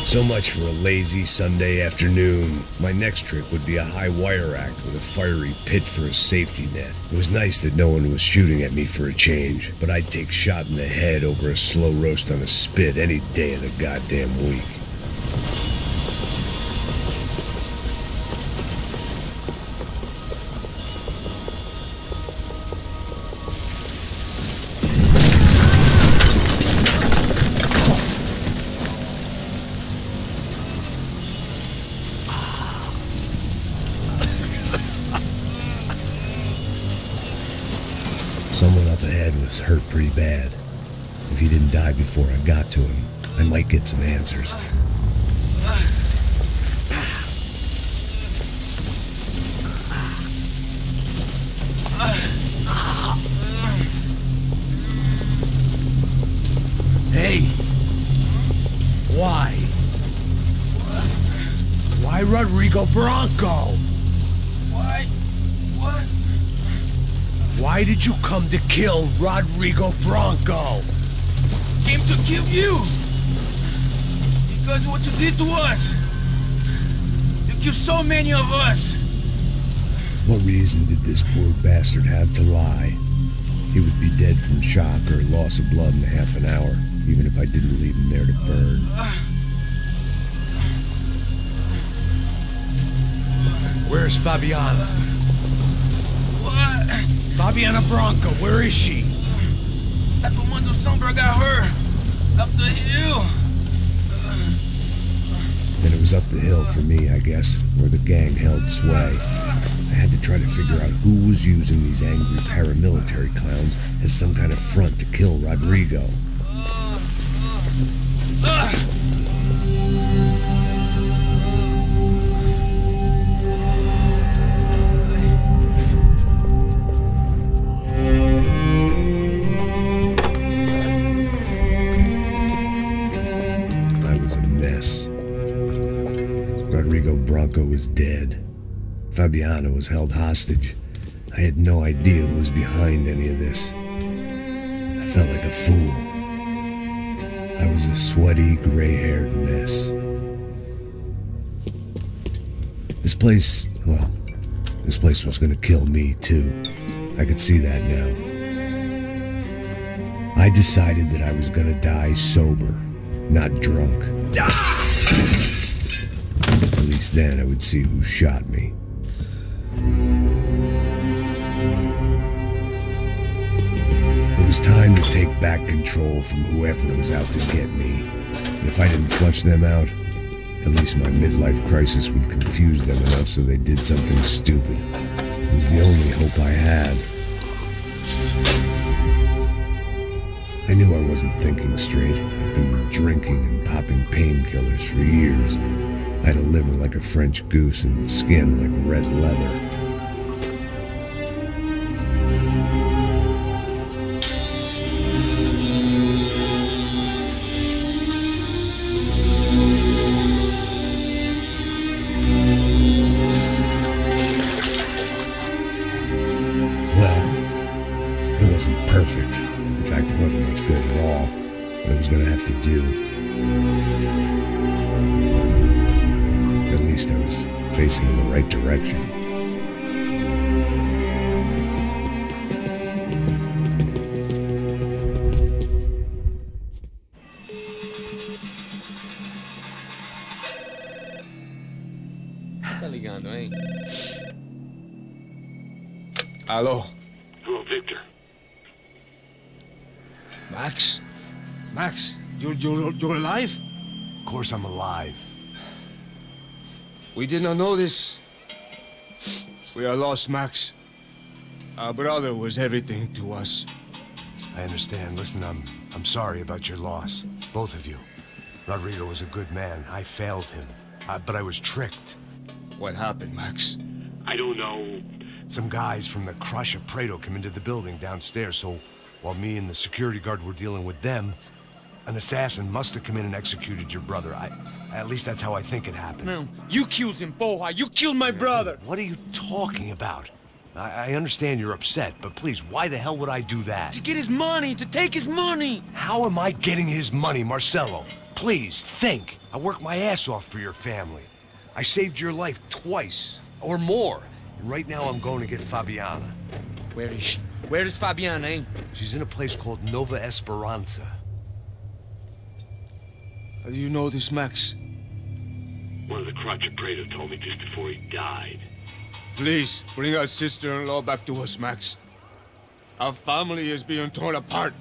So much for a lazy Sunday afternoon. My next trick would be a high wire act with a fiery pit for a safety net. It was nice that no one was shooting at me for a change, but I'd take shot in the head over a slow roast on a spit any day of the goddamn week. Someone up ahead was hurt pretty bad. If he didn't die before I got to him, I might get some answers. Hey! Why? Why Rodrigo Bronco? Why? What? Why did you come to kill Rodrigo Bronco? Came to kill you! Because of what you did to us! You killed so many of us! What reason did this poor bastard have to lie? He would be dead from shock or loss of blood in half an hour, even if I didn't leave him there to burn. Where's Fabiana? What? Fabiana Bronco, where is she? That Comando Sombra got her! Up the hill! Then it was up the hill for me, I guess, where the gang held sway. I had to try to figure out who was using these angry paramilitary clowns as some kind of front to kill Rodrigo. I was a mess. Rodrigo Bronco was dead. Fabiana was held hostage. I had no idea who was behind any of this. I felt like a fool. I was a sweaty, gray-haired mess. This place was gonna kill me too. I could see that now. I decided that I was gonna die sober, not drunk. At least then I would see who shot me. It was time to take back control from whoever was out to get me. And if I didn't flush them out, at least my midlife crisis would confuse them enough so they did something stupid. It was the only hope I had. I knew I wasn't thinking straight. I'd been drinking and popping painkillers for years. I had a liver like a French goose and skin like red leather. good at all, but I was gonna have to do. At least I was facing in the right direction. Tá ligando, hein? Alô? Hello, Victor. Max? Max, you're alive? Of course I'm alive. We did not know this. We are lost, Max. Our brother was everything to us. I understand. Listen, I'm sorry about your loss. Both of you. Rodrigo was a good man. I failed him. But I was tricked. What happened, Max? I don't know. Some guys from the Crush of Prado came into the building downstairs, so while me and the security guard were dealing with them, an assassin must have come in and executed your brother. At least that's how I think it happened. No, you killed him, Boha. You killed my brother. What are you talking about? I understand you're upset, but please, why the hell would I do that? To get his money, to take his money. How am I getting his money, Marcelo? Please, think. I worked my ass off for your family. I saved your life twice, or more. And right now I'm going to get Fabiana. Where is she? Where is Fabiana, eh? She's in a place called Nova Esperanza. How do you know this, Max? One of the Crotch of Prado told me just before he died. Please, bring our sister-in-law back to us, Max. Our family is being torn apart.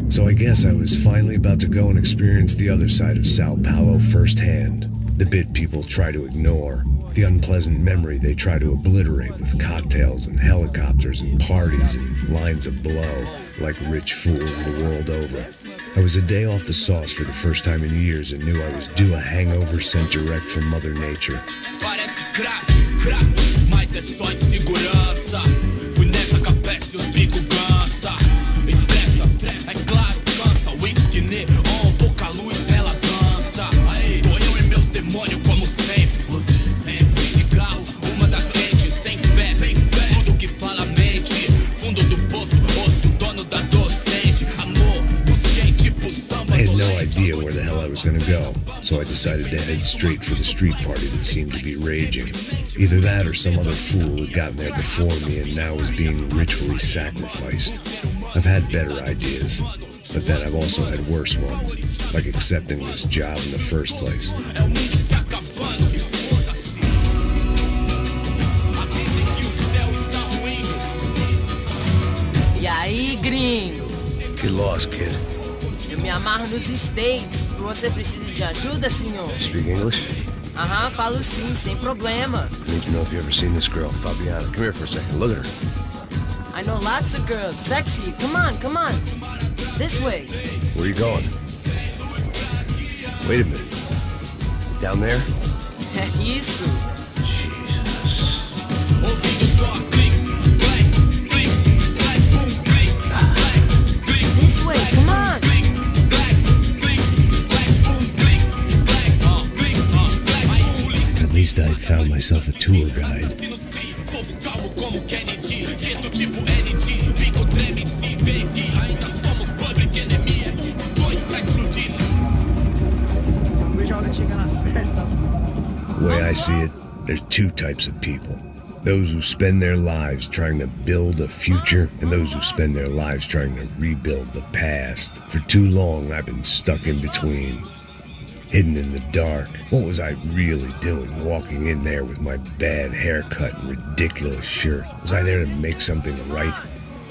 So I guess I was finally about to go and experience the other side of Сан-Паулу firsthand. The bit people try to ignore. The unpleasant memory they try to obliterate with cocktails and helicopters and parties and lines of blow, like rich fools the world over. I was a day off the sauce for the first time in years and knew I was due a hangover sent direct from Mother Nature. Parece crack, mas é só insegurança. Fui nessa capeste, os bico gansa. Estressa, é claro, cansa. Whisky neon, pouca luz, ela dança. Tô eu e meus demônios como sempre. Luz de sempre, cigarro, uma da frente. Sem fé, tudo que fala mente. Fundo do poço, osso, dono da docente. Amor, busquei tipo samba. I had no idea where the hell I was gonna go, so I decided to head straight for the street party that seemed to be raging. Either that or some other fool had gotten there before me and now was being ritually sacrificed. I've had better ideas, but then I've also had worse ones, like accepting this job in the first place. E aí, gringo? Get lost, kid. Eu me amarro nos States. Você precisa de ajuda, senhor? Speak English? Aham, falo sim, sem problema. I need to know if you've ever seen this girl, Fabiana. Come here for a second. Look at her. I know lots of girls. Sexy. Come on. This way. Where are you going? Wait a minute. Down there? É isso. Jesus. This way, come on. At least I'd found myself a tour guide. The way I see it, there's two types of people. Those who spend their lives trying to build a future, and those who spend their lives trying to rebuild the past. For too long, I've been stuck in between. Hidden in the dark. What was I really doing walking in there with my bad haircut and ridiculous shirt? Was I there to make something right?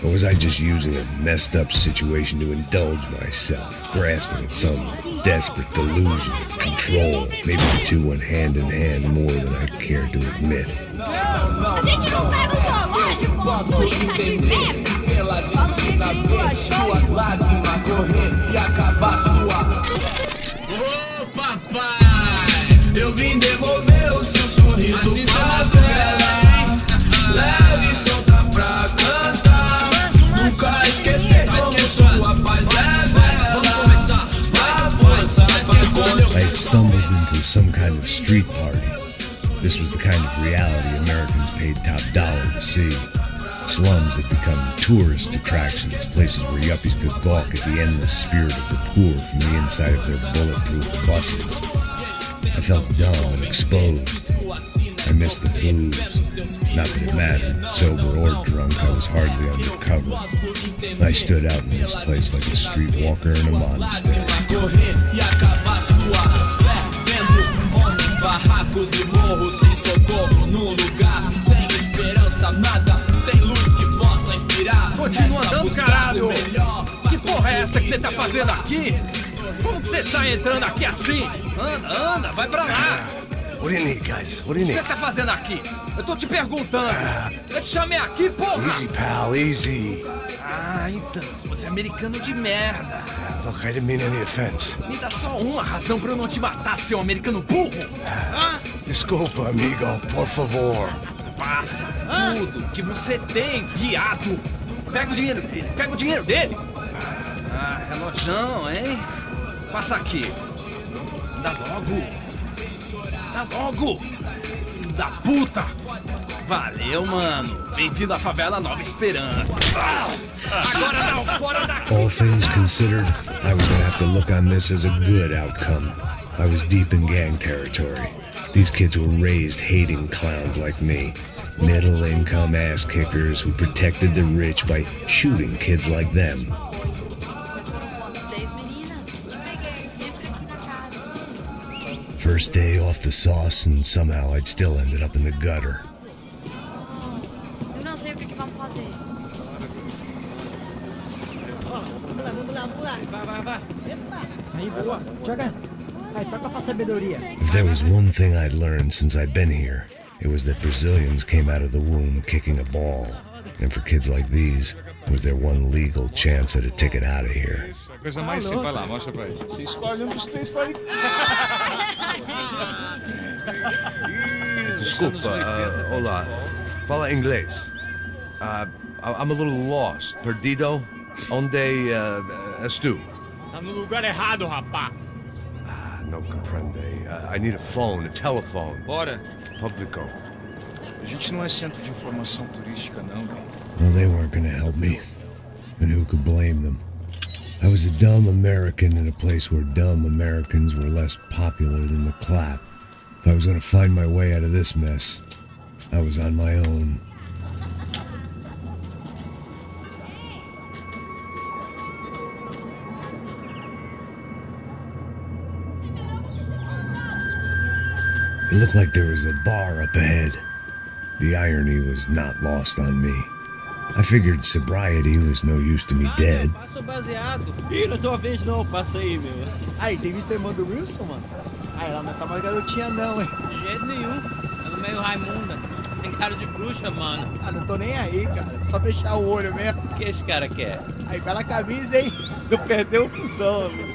Or was I just using a messed up situation to indulge myself, grasping at some desperate delusion of control? Maybe the two went hand in hand more than I care to admit. A gente não leva o zoológico como turista de inverno. Fala o que gringo achou. Lágrimas correr e acabar sua. Ô papai, eu vim devolver o seu sorriso favela. Leve e solta pra cantar. Nunca esquecer como sua paz é bela. stumbled into some kind of street party. This was the kind of reality Americans paid top dollar to see. Slums had become tourist attractions, places where yuppies could gawk at the endless spirit of the poor from the inside of their bulletproof buses. I felt dumb and exposed. I missed the booze. Not that it mattered. Sober or drunk, I was hardly undercover. I stood out in this place like a streetwalker in a monastery. Barracos e morros sem socorro num lugar sem esperança, nada, sem luz que possa inspirar. Continua andando, caralho! Que porra é essa que você tá fazendo aqui? Como que você sai entrando aqui assim? Anda, vai pra lá! What do you need, guys? What do you O que need? você tá fazendo aqui? Eu tô te perguntando. Eu te chamei aqui, porra! Easy, pal, easy. Ah, então, você é americano de merda. Look, I didn't mean any offense. Me dá só uma razão pra eu não te matar, seu americano burro. Desculpa, amigo, por favor. Passa tudo que você tem, viado. Pega o dinheiro dele. Ah, relojão, hein? Passa aqui. Dá logo. Da puta. Valeu, mano. Bem-vindo à favela Nova Esperança. Agora não, fora daqui. All things considered, I was gonna have to look on this as a good outcome. I was deep in gang territory. These kids were raised hating clowns like me. Middle-income ass-kickers who protected the rich by shooting kids like them. First day off the sauce, and somehow I'd still ended up in the gutter. Eu não sei o que vamos fazer. Vamos lá. Vai. Aí, boa. Joga. Aí, toca pra sabedoria. If there was one thing I'd learned since I'd been here, it was that Brazilians came out of the womb kicking a ball. And for kids like these, it was their one legal chance at a ticket out of here. A coisa mais simples. Vai lá, mostra pra ele. Você escolhe um dos três pode. Desculpa, olá. Fala inglês. I'm a little lost. Perdido? Onde és tu? Tá no lugar errado, rapá. No comprende. I need a phone, a telephone. Bora. Publico. A gente não é centro de informação turística, não. Well, they weren't gonna help me. And who could blame them? I was a dumb American in a place where dumb Americans were less popular than the clap. If I was gonna find my way out of this mess, I was on my own. It looked like there was a bar up ahead. The irony was not lost on me. I figured sobriety was no use to me dead. Passo baseado. Ih, não é tua vez não, passa aí, meu. Aí, tem visto a irmã do Wilson, mano? Aí, ela não tá mais garotinha não, hein? De jeito nenhum. Ela é meio Raimunda. Tem cara de bruxa, mano. Ah, não tô nem aí, cara. Só fechar o olho mesmo. O que esse cara quer? Aí, bela camisa, hein? Não perdeu o cuzão, meu.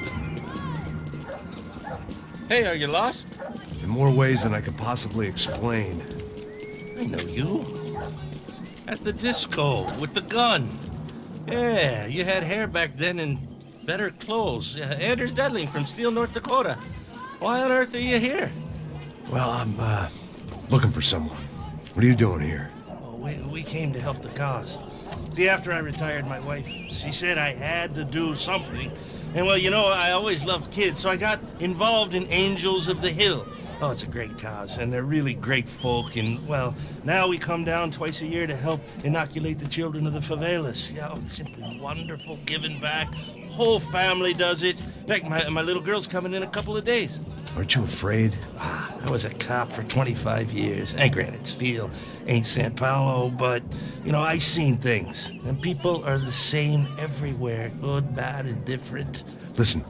Hey, are you lost? In more ways than I could possibly explain. I know you. At the disco, with the gun. Yeah, you had hair back then and better clothes. Anders Dedling from Steele, North Dakota. Why on earth are you here? Well, I'm, looking for someone. What are you doing here? Well, we came to help the cause. See, after I retired, my wife, she said I had to do something. And, well, you know, I always loved kids, so I got involved in Angels of the Hill. Oh, it's a great cause, and they're really great folk, and, well, now we come down twice a year to help inoculate the children of the favelas. Yeah, oh, it's simply wonderful, giving back. Whole family does it. In fact, my little girl's coming in a couple of days. Aren't you afraid? I was a cop for 25 years, and granted, Steele ain't San-Paulу, but, you know, I seen things, and people are the same everywhere, good, bad, and different. Listen,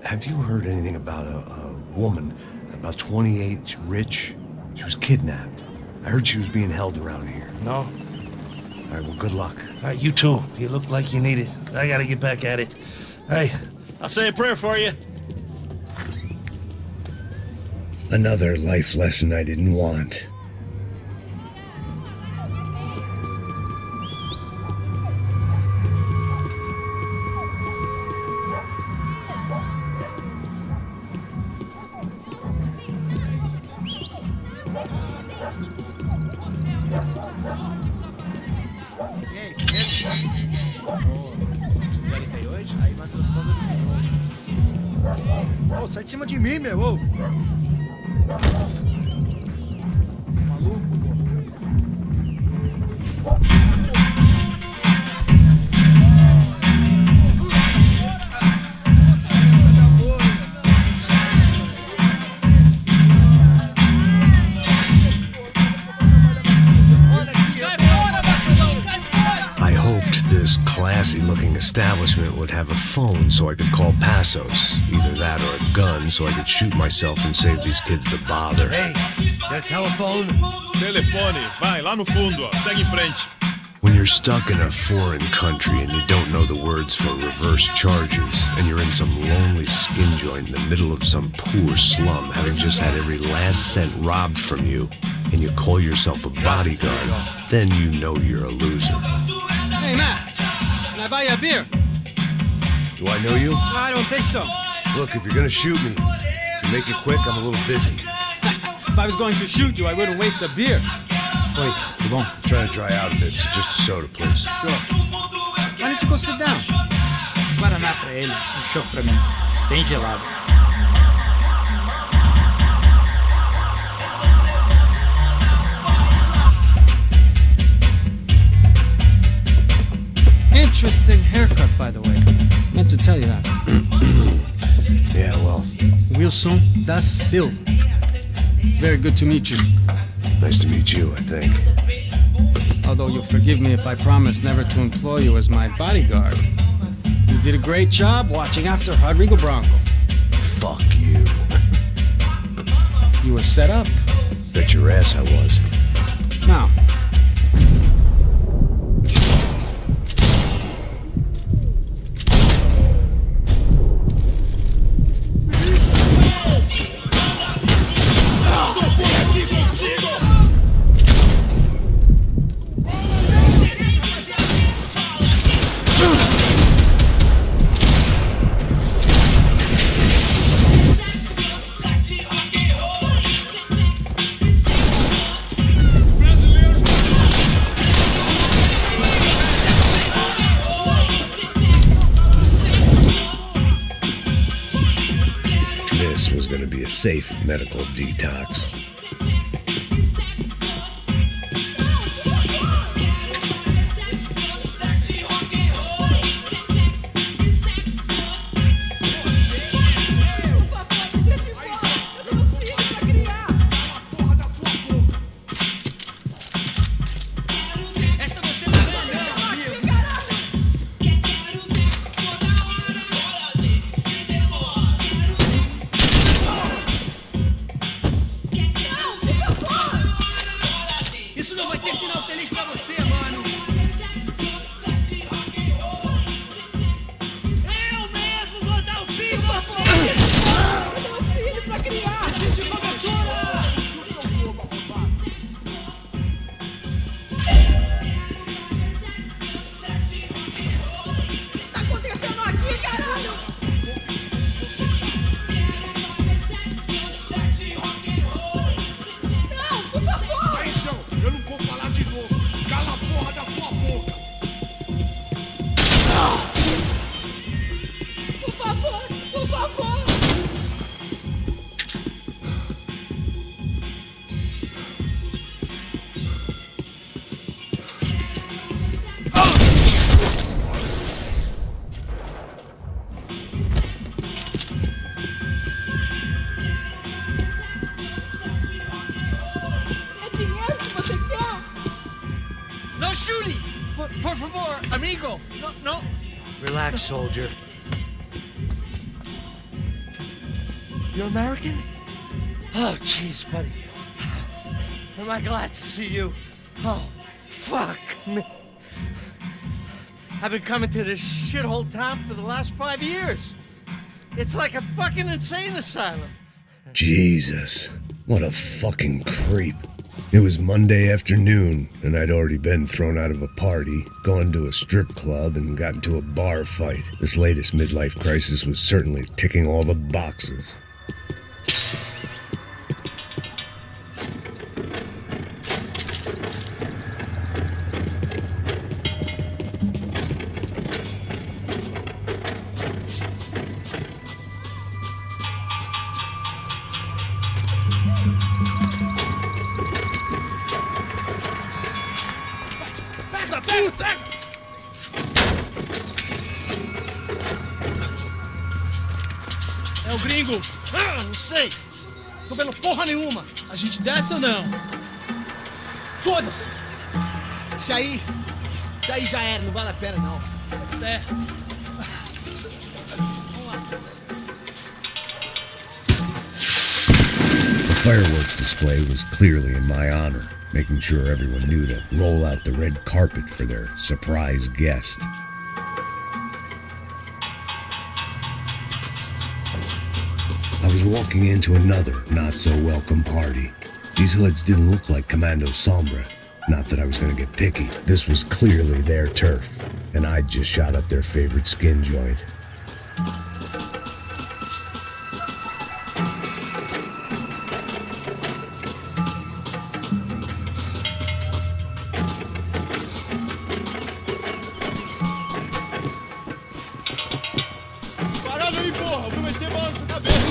have you heard anything about a woman, about 28, rich? She was kidnapped. I heard she was being held around here. No? All right, well, good luck. All right, you too. You look like you need it. I gotta get back at it. Hey, I'll say a prayer for you. Another life lesson I didn't want. Ô, sai de cima de mim, meu. Ô. Maluco, pô. Classy-looking establishment would have a phone so I could call Passos. Either that or a gun so I could shoot myself and save these kids the bother. Hey, got a telephone? Telefone, vai, lá no fundo, ó. Segue em frente. When you're stuck in a foreign country and you don't know the words for reverse charges, and you're in some lonely skin joint in the middle of some poor slum, having just had every last cent robbed from you, and you call yourself a bodyguard, then you know you're a loser. Hey, Max, can I buy you a beer? Do I know you? I don't think so. Look, if you're gonna shoot me, you make it quick, I'm a little busy. If I was going to shoot you, I wouldn't waste a beer. Wait, come on. I'm trying to dry out a bit, so just a soda, please. Sure. Why don't you go sit down? Guaraná pra ele, chopp pra mim. Bem gelado. Interesting haircut, by the way. Meant to tell you that. Yeah, well. Wilson da Silva. Very good to meet you. Nice to meet you, I think. Although you'll forgive me if I promise never to employ you as my bodyguard. You did a great job watching after Rodrigo Branco. Fuck you. You were set up. Bet your ass I was. Now, Safe medical detox. Por favor, amigo. No. Relax, soldier. You're American? Oh, jeez, buddy. Am I glad to see you? Oh, fuck me. I've been coming to this shithole town for the last 5 years. It's like a fucking insane asylum. Jesus, what a fucking creep. It was Monday afternoon, and I'd already been thrown out of a party, gone to a strip club, and got into a bar fight. This latest midlife crisis was certainly ticking all the boxes. É o gringo. Ah, não sei. Tô vendo porra nenhuma. A gente desce ou não? Foda-se. Isso aí já era, não vale a pena não. Certo. The fireworks display was clearly in my honor, making sure everyone knew to roll out the red carpet for their surprise guest. I was walking into another not-so-welcome party. These hoods didn't look like Commando Sombra. Not that I was going to get picky. This was clearly their turf, and I'd just shot up their favorite skin joint. Parada aí, porra. Vou meter bala na sua cabeça.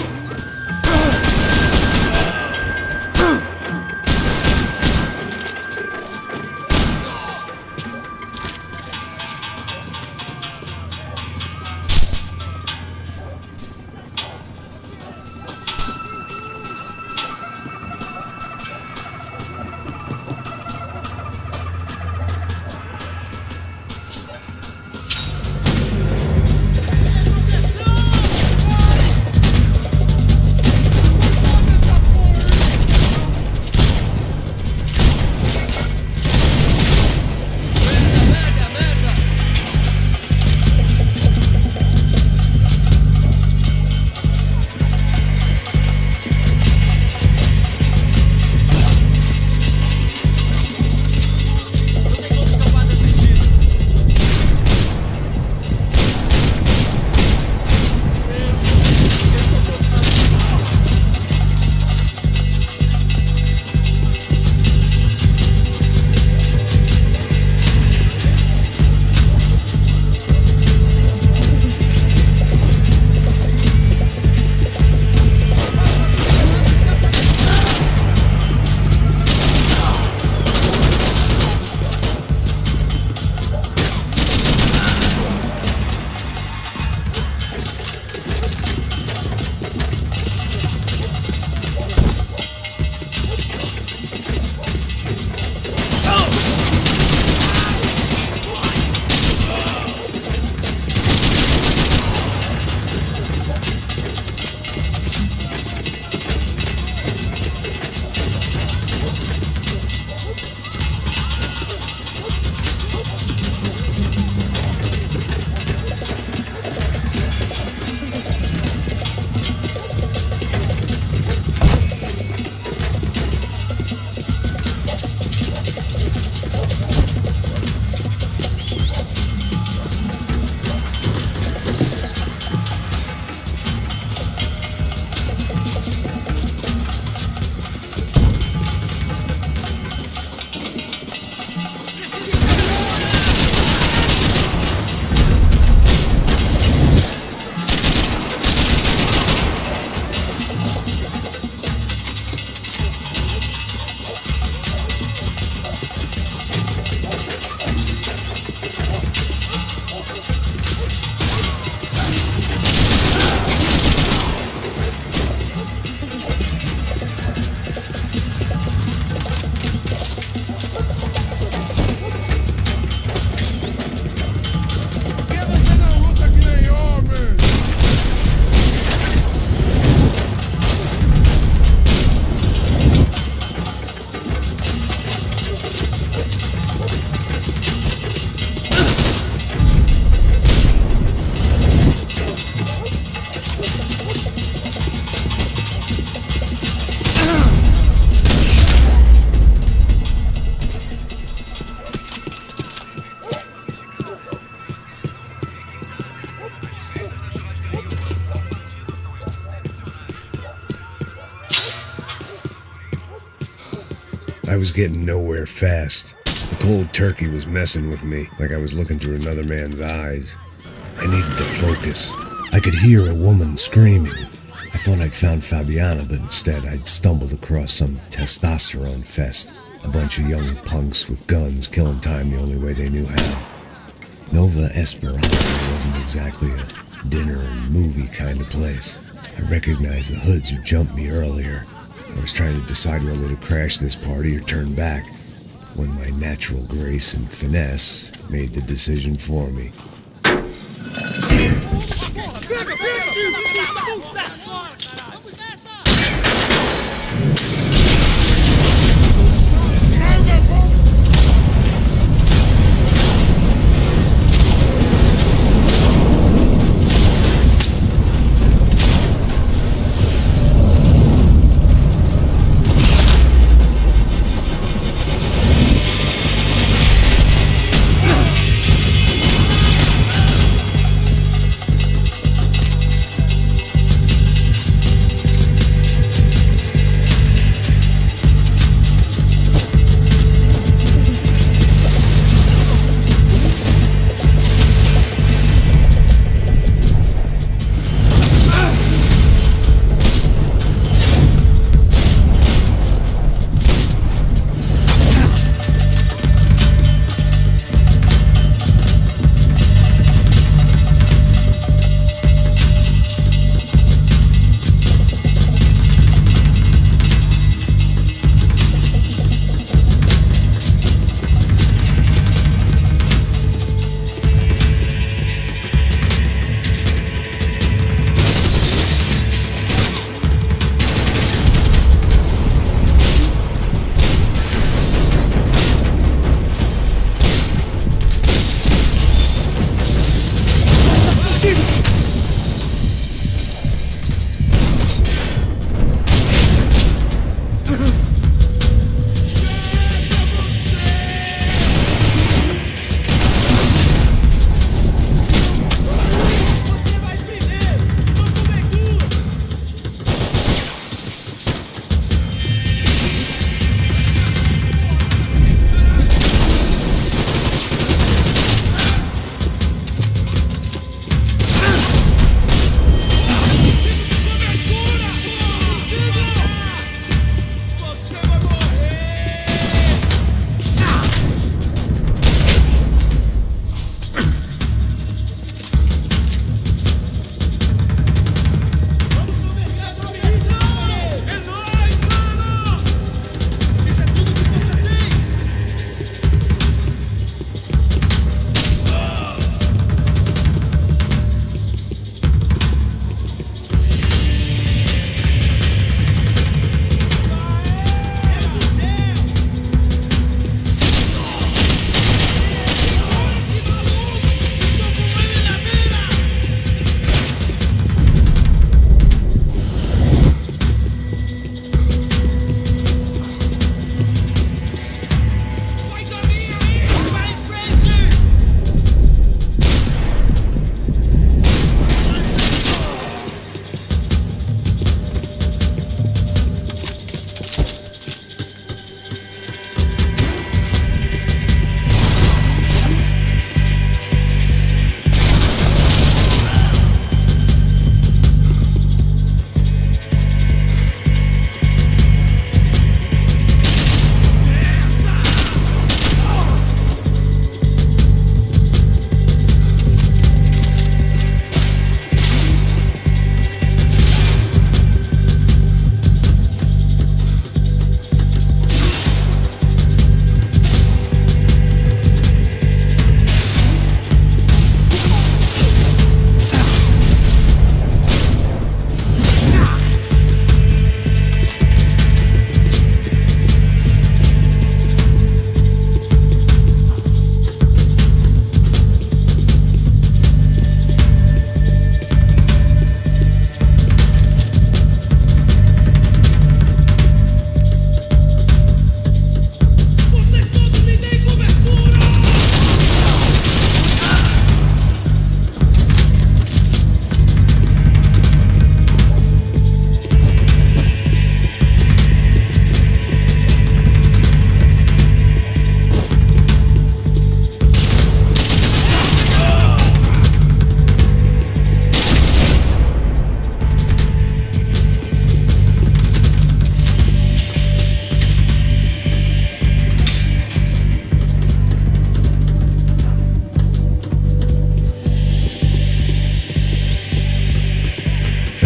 I was getting nowhere fast. The cold turkey was messing with me, like I was looking through another man's eyes. I needed to focus. I could hear a woman screaming. I thought I'd found Fabiana, but instead I'd stumbled across some testosterone fest. A bunch of young punks with guns killing time the only way they knew how. Nova Esperanza wasn't exactly a dinner and movie kind of place. I recognized the hoods who jumped me earlier. I was trying to decide whether to crash this party or turn back, when my natural grace and finesse made the decision for me.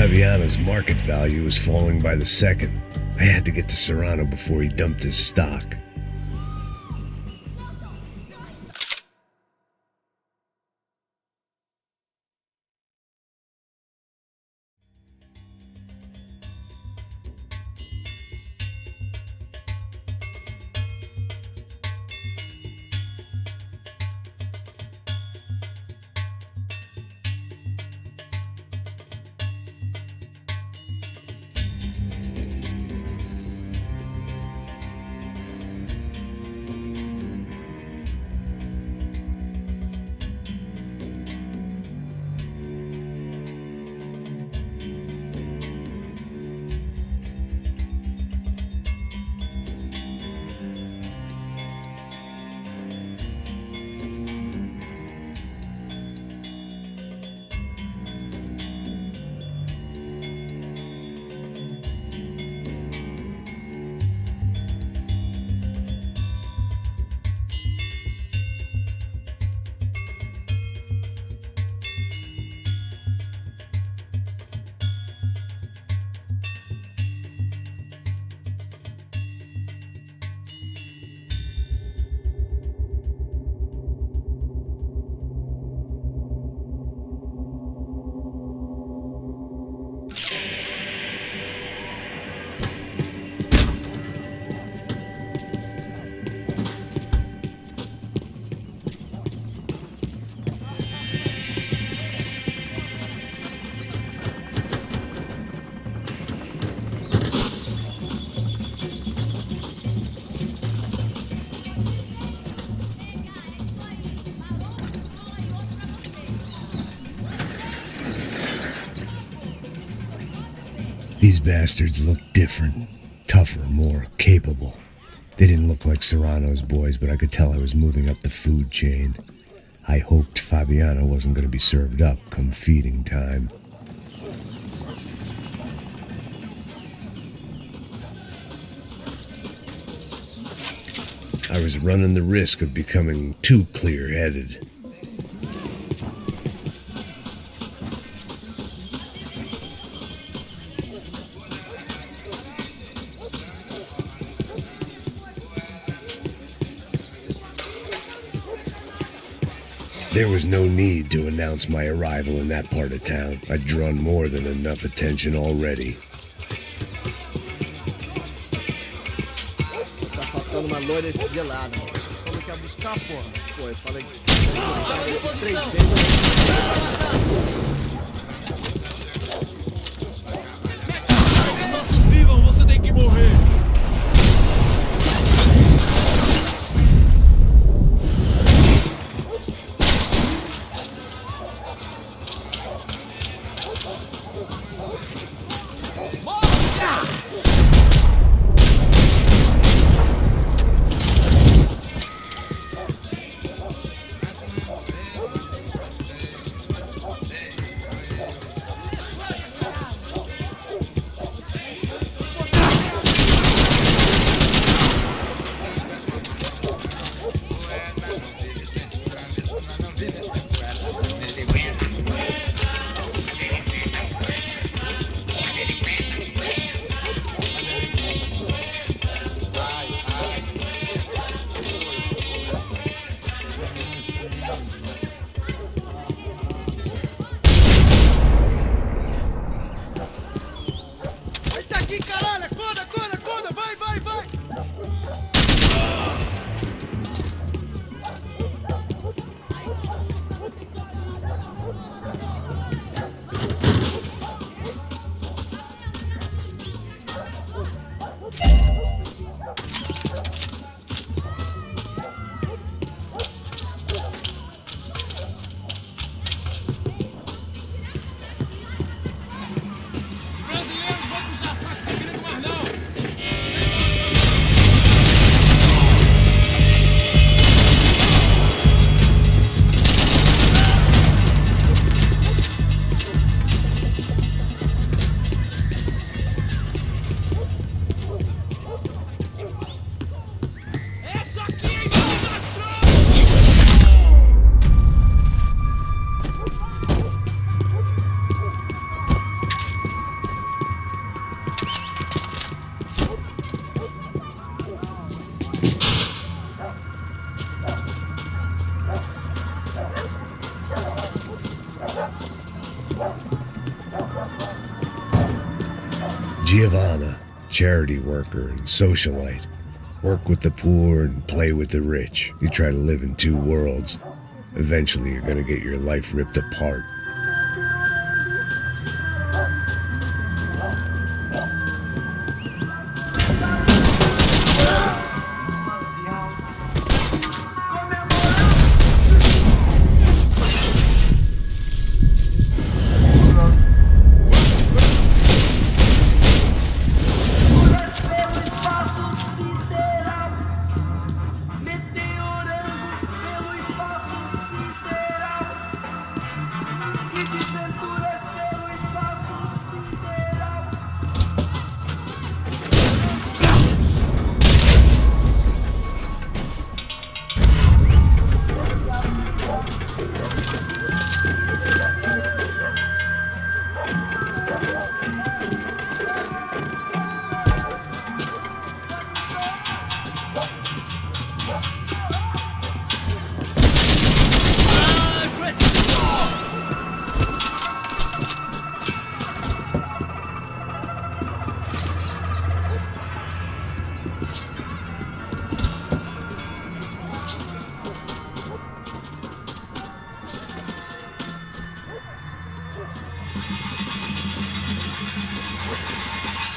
Fabiano's market value was falling by the second. I had to get to Serrano before he dumped his stock. These bastards looked different, tougher, more capable. They didn't look like Serrano's boys, but I could tell I was moving up the food chain. I hoped Fabiano wasn't going to be served up come feeding time. I was running the risk of becoming too clear-headed. There was no need to announce my arrival in that part of town. I'd drawn more than enough attention already. Tá faltando uma loira gelada. Vocês falou que ia buscar, porra. Pô, eu falei que... Nossos vivam, você tem que morrer. Giovanna, charity worker and socialite. Work with the poor and play with the rich. You try to live in two worlds. Eventually you're gonna get your life ripped apart.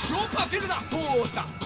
Chupa, filho da puta!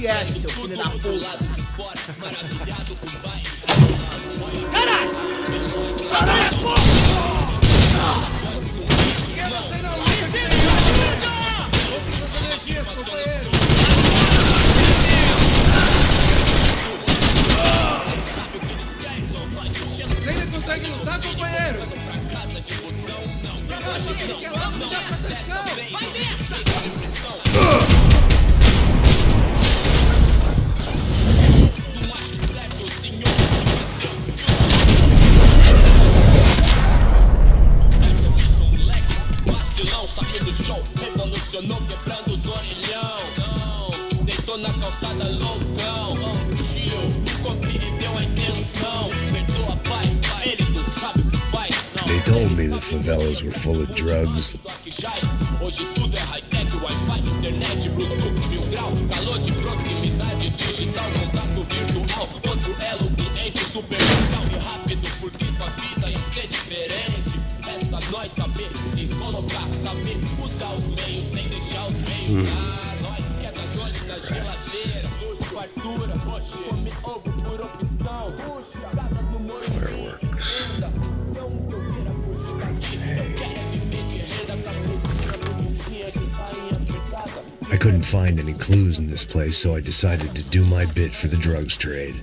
viesse, seu filho da puta. Caralho! Caralho, porra! Quero sair na luta! Poucas suas energias, companheiro! Você ainda consegue lutar, companheiro? Pra você, que é lá mudar a proteção! Vai nessa! Saiu do show, revolucionou quebrando os orelhão. Deitou na calçada loucão. Tio, confia e deu a intenção. Perdoa, pai, ele não sabe o que faz, não. told me the favelas were full of drugs. Hoje tudo é high-tech, Wi-Fi, internet, Bluetooth, 1000 grau, calor de proximidade digital, contato virtual, outro elo, cliente super legal e rápido, porque tua vida ia ser diferente. Resta nós saber se colocar, saber usar os meios sem deixar os meios. Nós que é da zona da geladeira, luxo, fartura, poxa, come ovo por opção, puxa, casa do Morumbi, renda, não o que eu queira curtir aqui, eu quero é viver de renda pra I couldn't find any clues in this place, so I decided to do my bit for the drugs trade.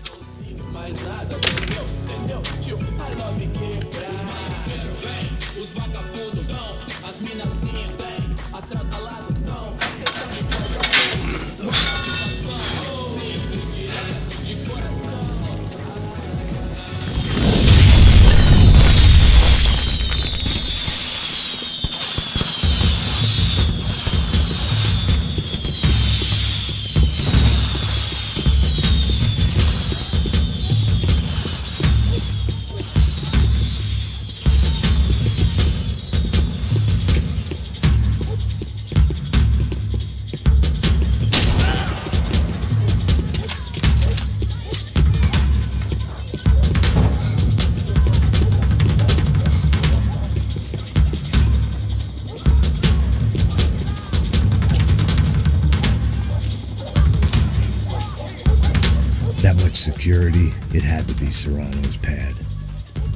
Security, it had to be Serrano's pad.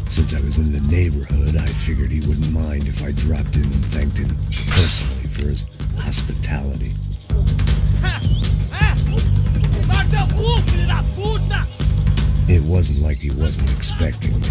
Since I was in the neighborhood, I figured he wouldn't mind if I dropped in and thanked him personally for his hospitality. It wasn't like he wasn't expecting me.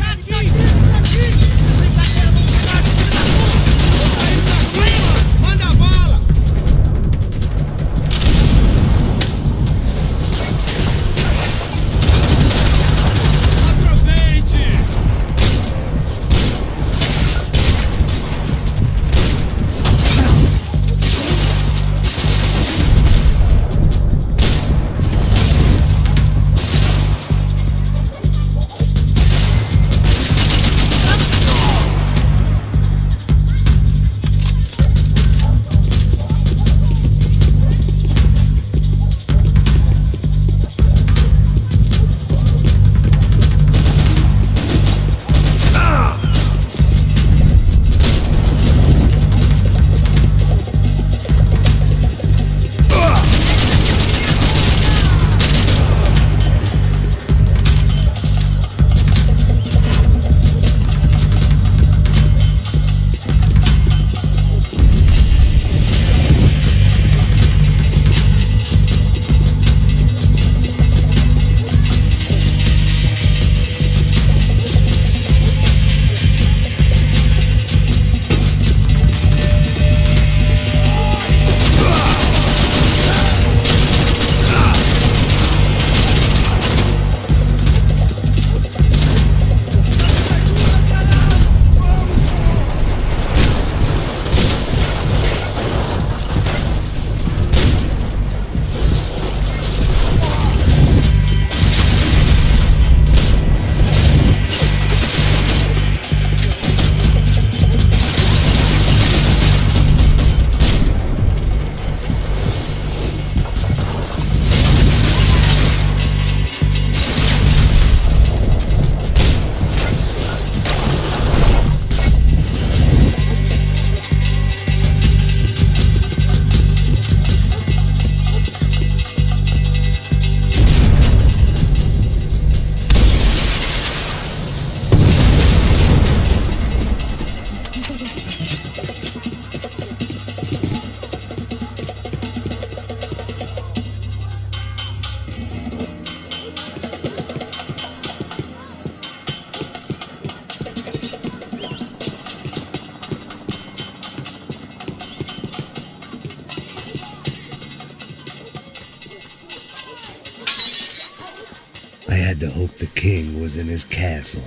I had to hope the king was in his castle.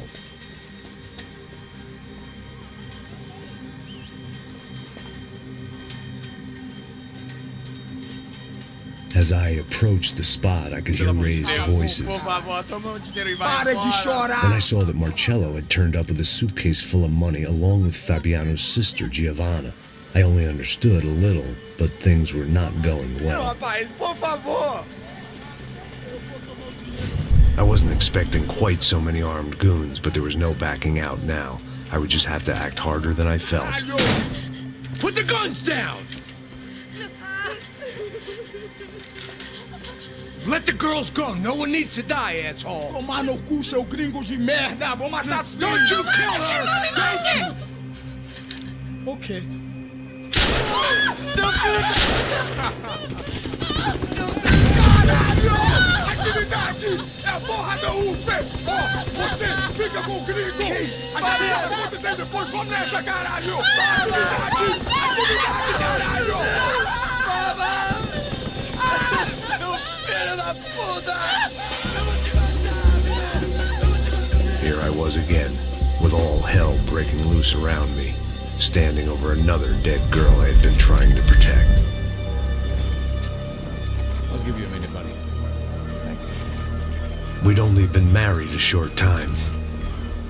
As I approached the spot, I could hear raised voices. Por favor, toma dinheiro e vai embora. Then I saw that Marcello had turned up with a suitcase full of money along with Fabiano's sister, Giovanna. I only understood a little, but things were not going Não, well. rapaz, por favor. I wasn't expecting quite so many armed goons, but there was no backing out now. I would just have to act harder than I felt. Put the guns down! Let the girls go. No one needs to die, asshole. Tomar no cu, seu gringo de merda. Vou matar sim. Don't you kill her! Don't you! Ok. Seu filho Caralho! Atividade! É a porra da UP! Ó, você fica com o gringo! Atividade acontecendo depois, vamos nessa, caralho! Atividade! Atividade, caralho! Seu filho da puta! Here I was again, with all hell breaking loose around me, standing over another dead girl I had been trying to protect. I'll give you a minute, buddy. We'd only been married a short time.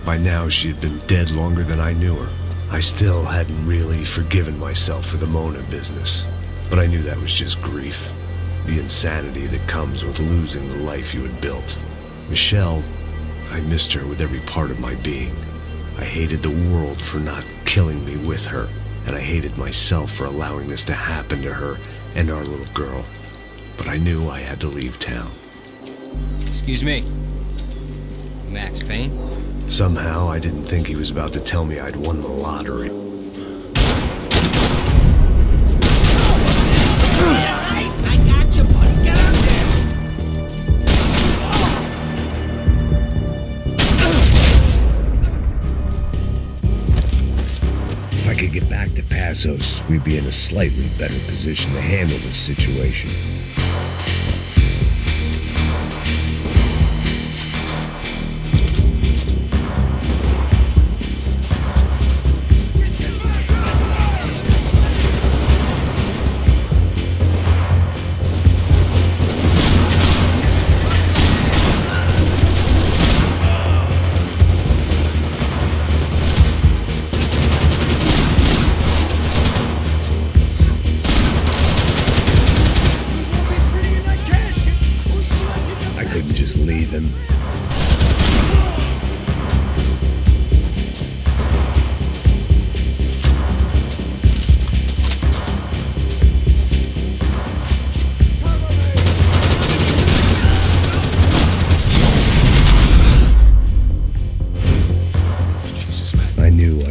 By now, she had been dead longer than I knew her. I still hadn't really forgiven myself for the Mona business, but I knew that was just grief. The insanity that comes with losing the life you had built. Michelle, I missed her with every part of my being. I hated the world for not killing me with her, and I hated myself for allowing this to happen to her and our little girl. But I knew I had to leave town. Excuse me. Max Payne? Somehow, I didn't think he was about to tell me I'd won the lottery. I got you, buddy. Get up there! If I could get back to Passos, we'd be in a slightly better position to handle this situation.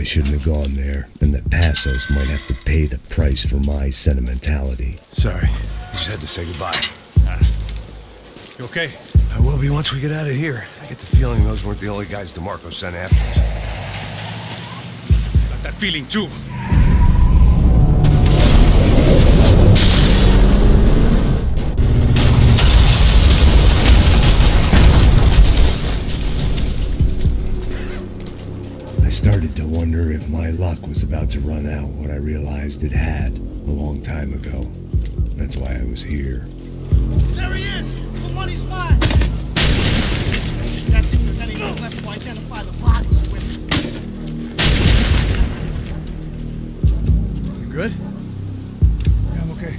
Shouldn't have gone there, and that Passos might have to pay the price for my sentimentality. Sorry, I just had to say goodbye. You okay? I will be once we get out of here. I get the feeling those weren't the only guys DeMarco sent after us. Got that feeling too. I started to wonder if my luck was about to run out when I realized it had a long time ago. That's why I was here. There he is! The money's mine! That's if there's anyone left to identify the bodies with. You good? Yeah, I'm okay.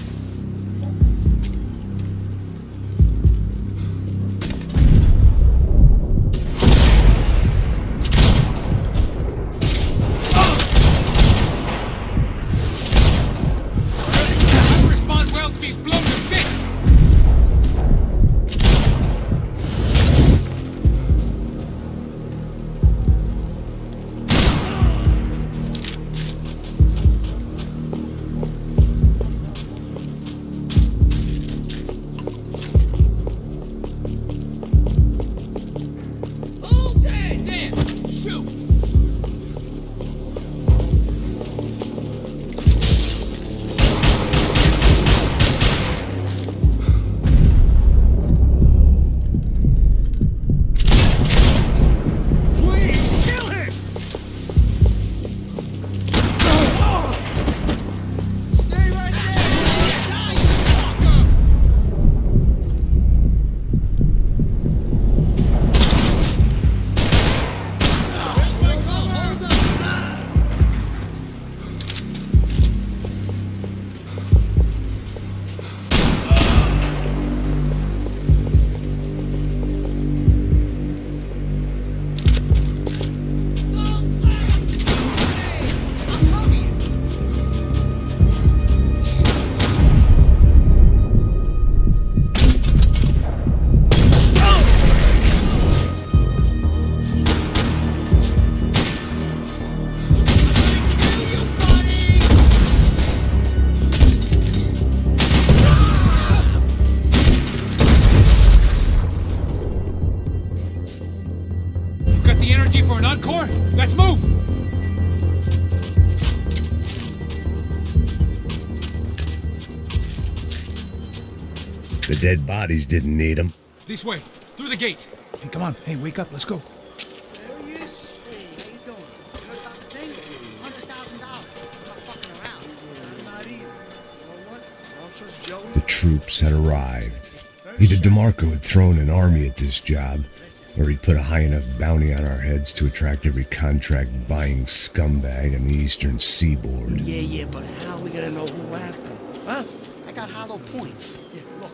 The dead bodies didn't need them. This way, through the gate. Hey, come on. Hey, wake up. Let's go. There he is. Hey, how you doing? You heard about the thing? $100,000. I'm not fucking around. I'm not either. You know what? I don't trust Joey. The troops had arrived. Either DeMarco had thrown an army at this job, or he'd put a high enough bounty on our heads to attract every contract-buying scumbag on the eastern seaboard. Yeah, but how are we gonna know who whacked him? Huh? I got hollow points. Yeah, look,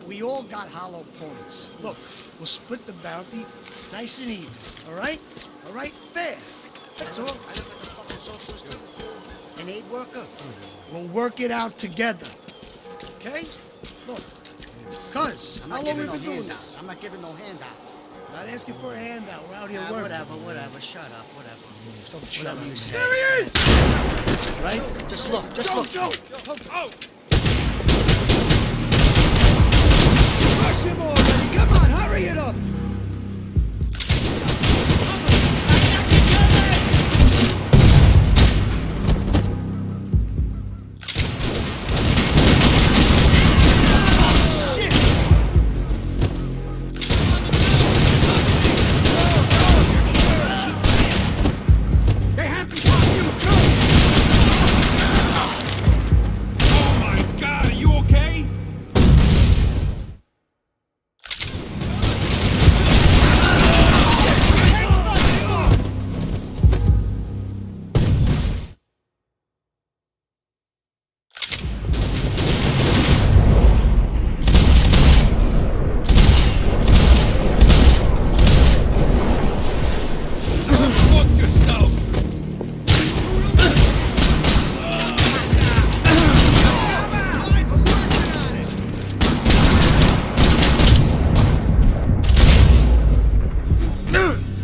we all got hollow points. Look, we'll split the bounty nice and even, all right? All right? Fair. That's all. I look like a fucking socialist too. An aid worker. We'll work it out together. Okay? Look, cuz, how long we been doing this? I'm not giving no handouts. Not asking for a handout. We're out here working. Whatever. Shut up. Whatever. Whatever you say. There he is! Right? Just look. Joe! Oh! Rush him already! Come on, hurry it up!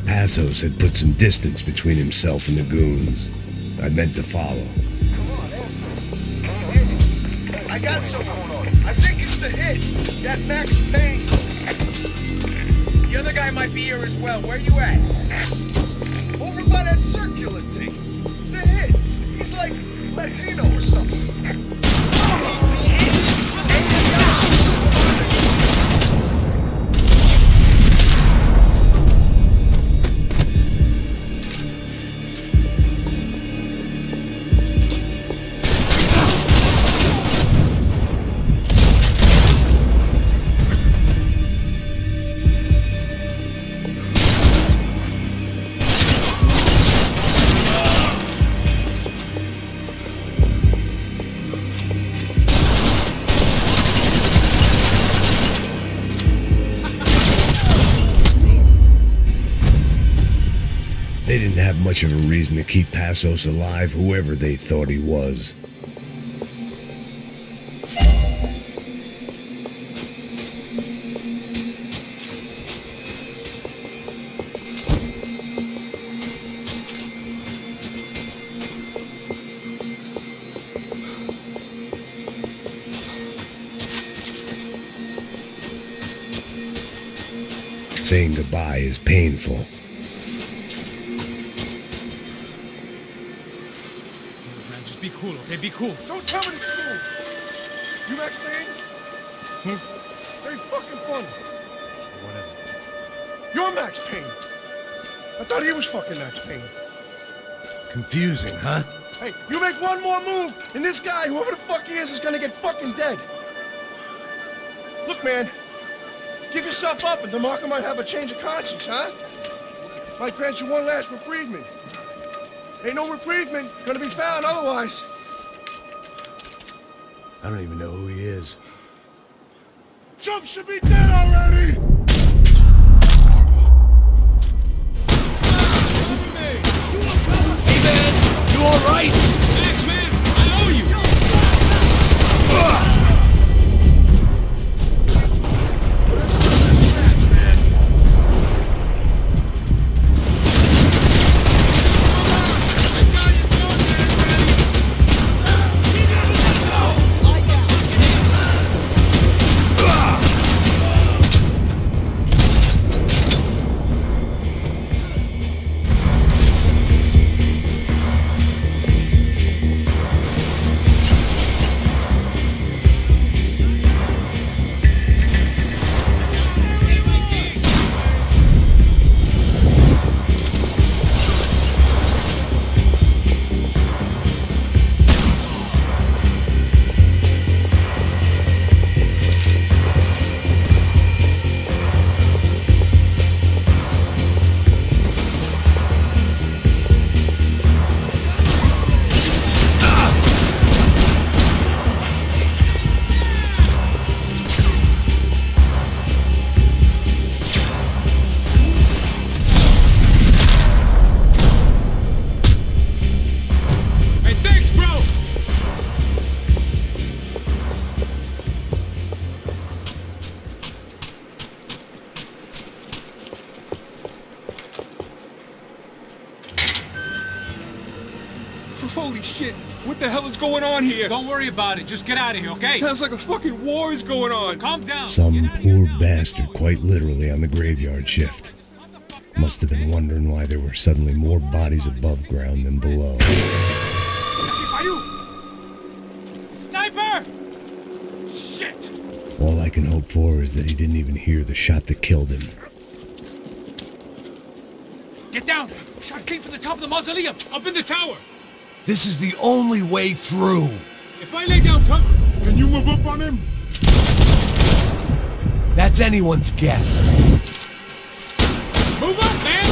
Passos had put some distance between himself and the goons. I meant to follow. I got something going on. I think it's the hit. That Max Payne. The other guy might be here as well. Where you at? Over by that circular thing. The hit. He's like Latino or something. They didn't have much of a reason to keep Passos alive, whoever they thought he was. Saying goodbye is painful. Be cool, okay? Be cool. Don't tell me to be cool. You Max Payne? Very fucking funny. Whatever. You're Max Payne. I thought he was fucking Max Payne. Confusing, huh? Hey, you make one more move, and this guy, whoever the fuck he is gonna get fucking dead. Look, man. Give yourself up, and DeMarco might have a change of conscience, huh? Might grant you one last reprieve. Ain't no reprievement gonna be found otherwise. I don't even know who he is. Chump should be dead already! Hey man, you alright? Thanks, man. I owe you. Holy shit! What the hell is going on here? Don't worry about it. Just get out of here, okay? Sounds like a fucking war is going on. Calm down. Some poor bastard quite literally on the graveyard shift. Must have been wondering why there were suddenly more bodies above ground than below. Sniper! Shit! All I can hope for is that he didn't even hear the shot that killed him. Get down! Shot came from the top of the mausoleum, up in the tower! This is the only way through. If I lay down cover, Can you move up on him? That's anyone's guess. move up, man!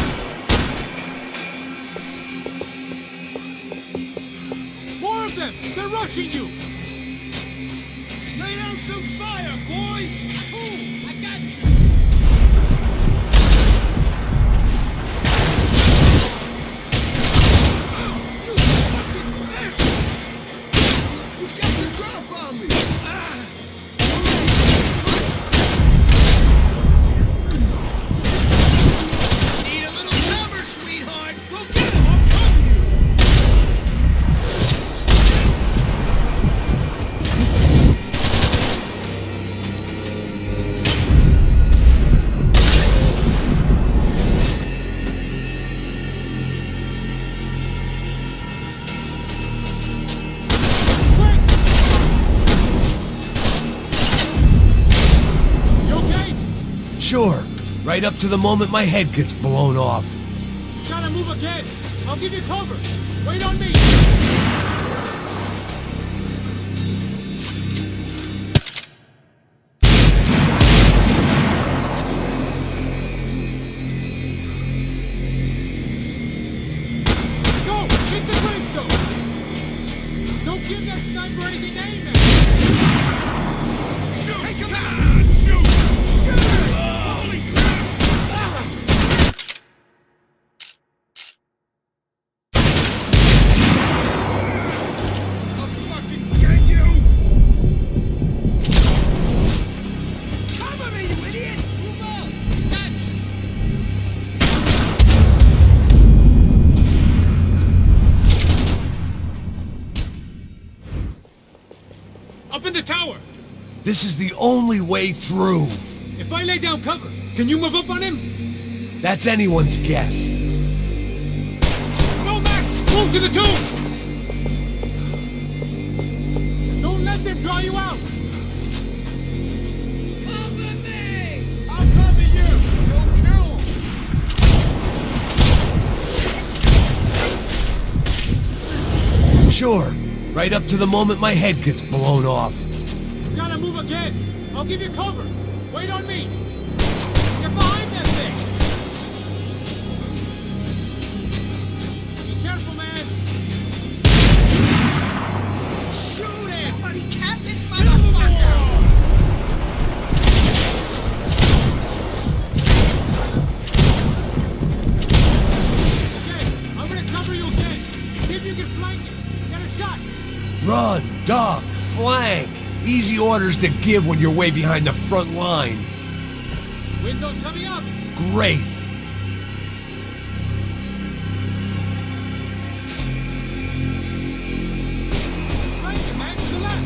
More of them! They're rushing you! Lay down some fire, boys! Cool, I got you! Oh, you fucking bastard! Who's got the drop on me? Need a little cover, sweetheart! Go get him, I'll cover you! Sure, right up to the moment my head gets blown off. Gotta move again! I'll give you cover! Wait on me! Go! Hit the gravestone! Don't give that sniper anything to aim at! Shoot! Take him out! Shoot! Shoot! Holy crap! I'll fucking get you! Cover me, you idiot! Move out! Got you! Up in the tower! This is the only way through. If I lay down cover, can you move up on him? That's anyone's guess. Go, Max! Move to the tomb! Don't let them draw you out! Cover me! I'll cover you! Don't kill him! Sure, right up to the moment my head gets blown off. Gotta move again! I'll give you cover! Wait on me! Get behind that thing! Be careful, man! Shoot him! Somebody cap this motherfucker! Okay, I'm gonna cover you again! See if you can flank it! Get a shot! Run, duck, flank. Easy orders to give when you're way behind the front line. Windows coming up! Great. Flank it, man! To the left!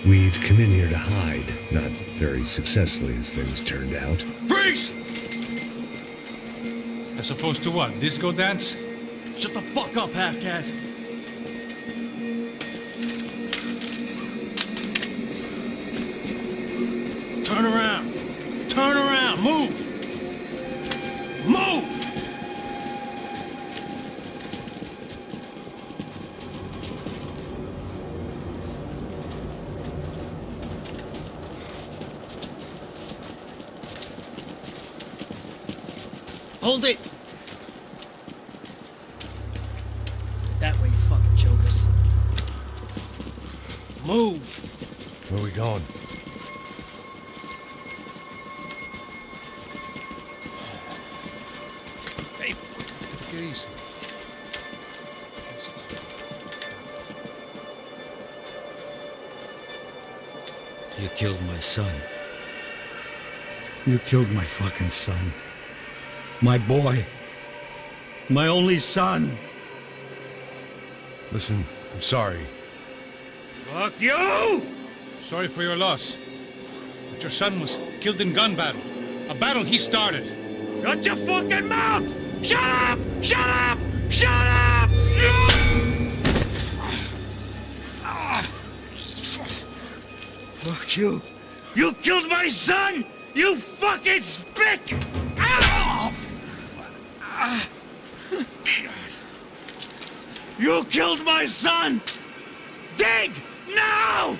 We'd come in here to hide, not very successfully as things turned out. Freeze! As opposed to what? Disco dance? Shut the fuck up, half-caste. Turn around. Turn around. Move. Move! Hold it! Move! Where are we going? Hey, take it easy. You killed my son. You killed my fucking son. My boy. My only son. Listen, I'm sorry. Fuck you! Sorry for your loss. But your son was killed in gun battle. A battle he started. Shut your fucking mouth! Shut up! Shut up! Shut up! Fuck you! You killed my son! You fucking spick! Ow! You killed my son! Dig! Now!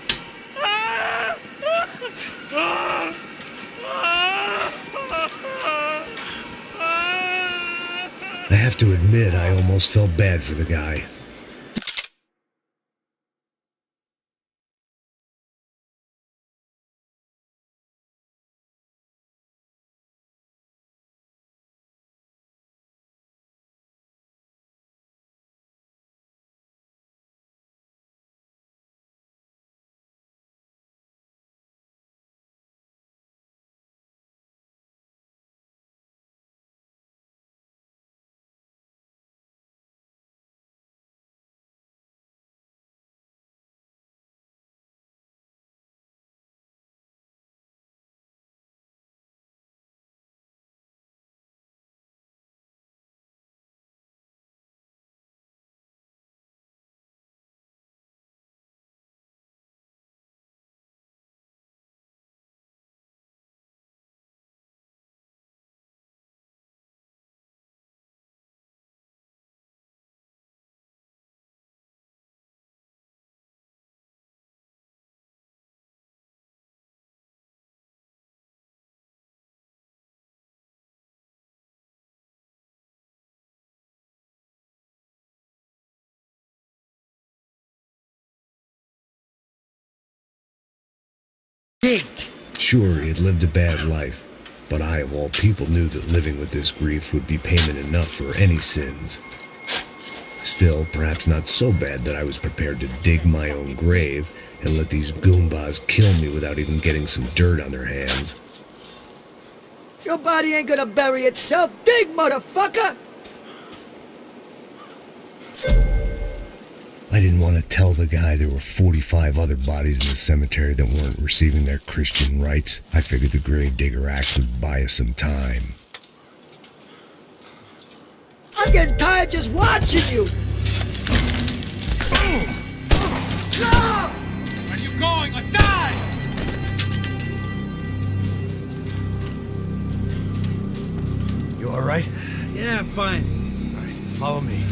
I have to admit, I almost felt bad for the guy. Sure, he had lived a bad life, but I, of all people, knew that living with this grief would be payment enough for any sins. Still, perhaps not so bad that I was prepared to dig my own grave and let these goombas kill me without even getting some dirt on their hands. Your body ain't gonna bury itself. Dig, motherfucker! I didn't want to tell the guy there were 45 other bodies in the cemetery that weren't receiving their Christian rites. I figured the grave digger act would buy us some time. I'm getting tired just watching you! Where are you going? Or die! You alright? Yeah, I'm fine. Alright, follow me.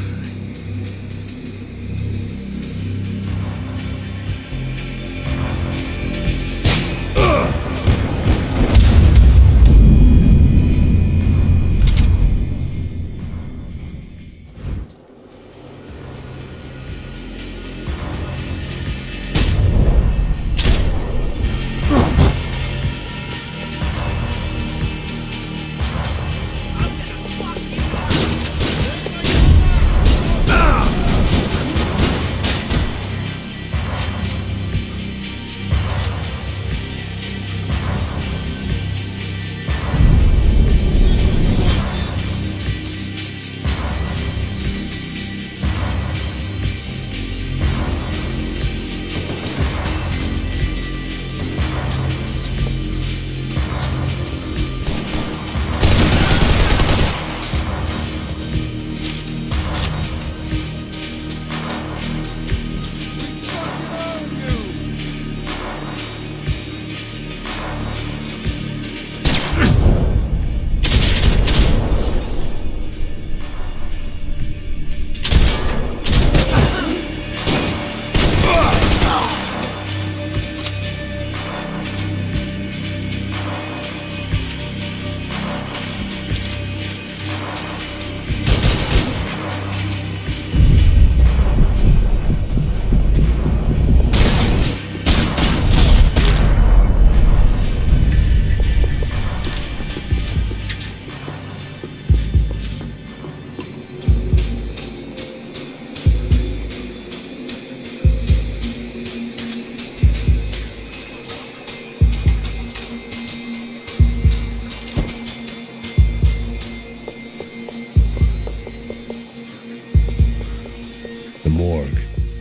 morgue.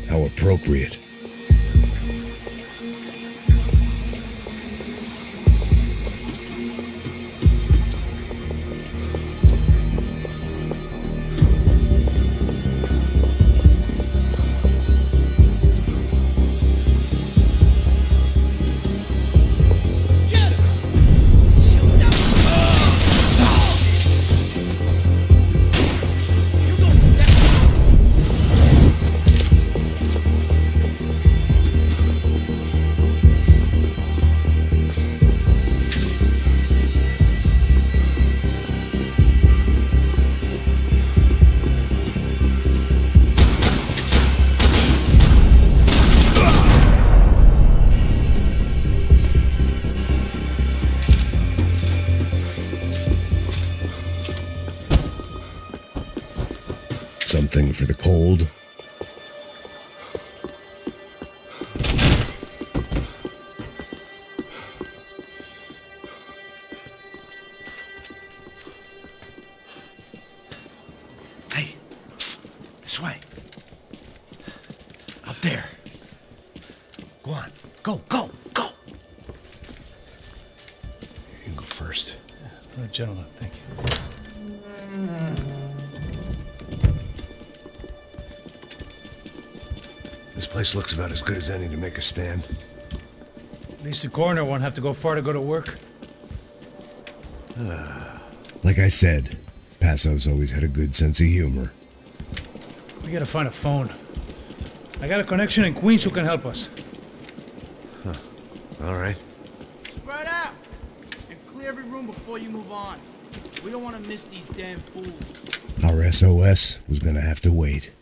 How appropriate. Something for the cold. Hey, psst, this way. Up there. Go on. Go, go, go. You can go first. Gentlemen, thank you. This place looks about as good as any to make a stand. At least the coroner won't have to go far to go to work. Like I said, Passo's always had a good sense of humor. We gotta find a phone. I got a connection in Queens who can help us. Huh. All right. Spread out and clear every room before you move on. We don't want to miss these damn fools. Our SOS was gonna have to wait.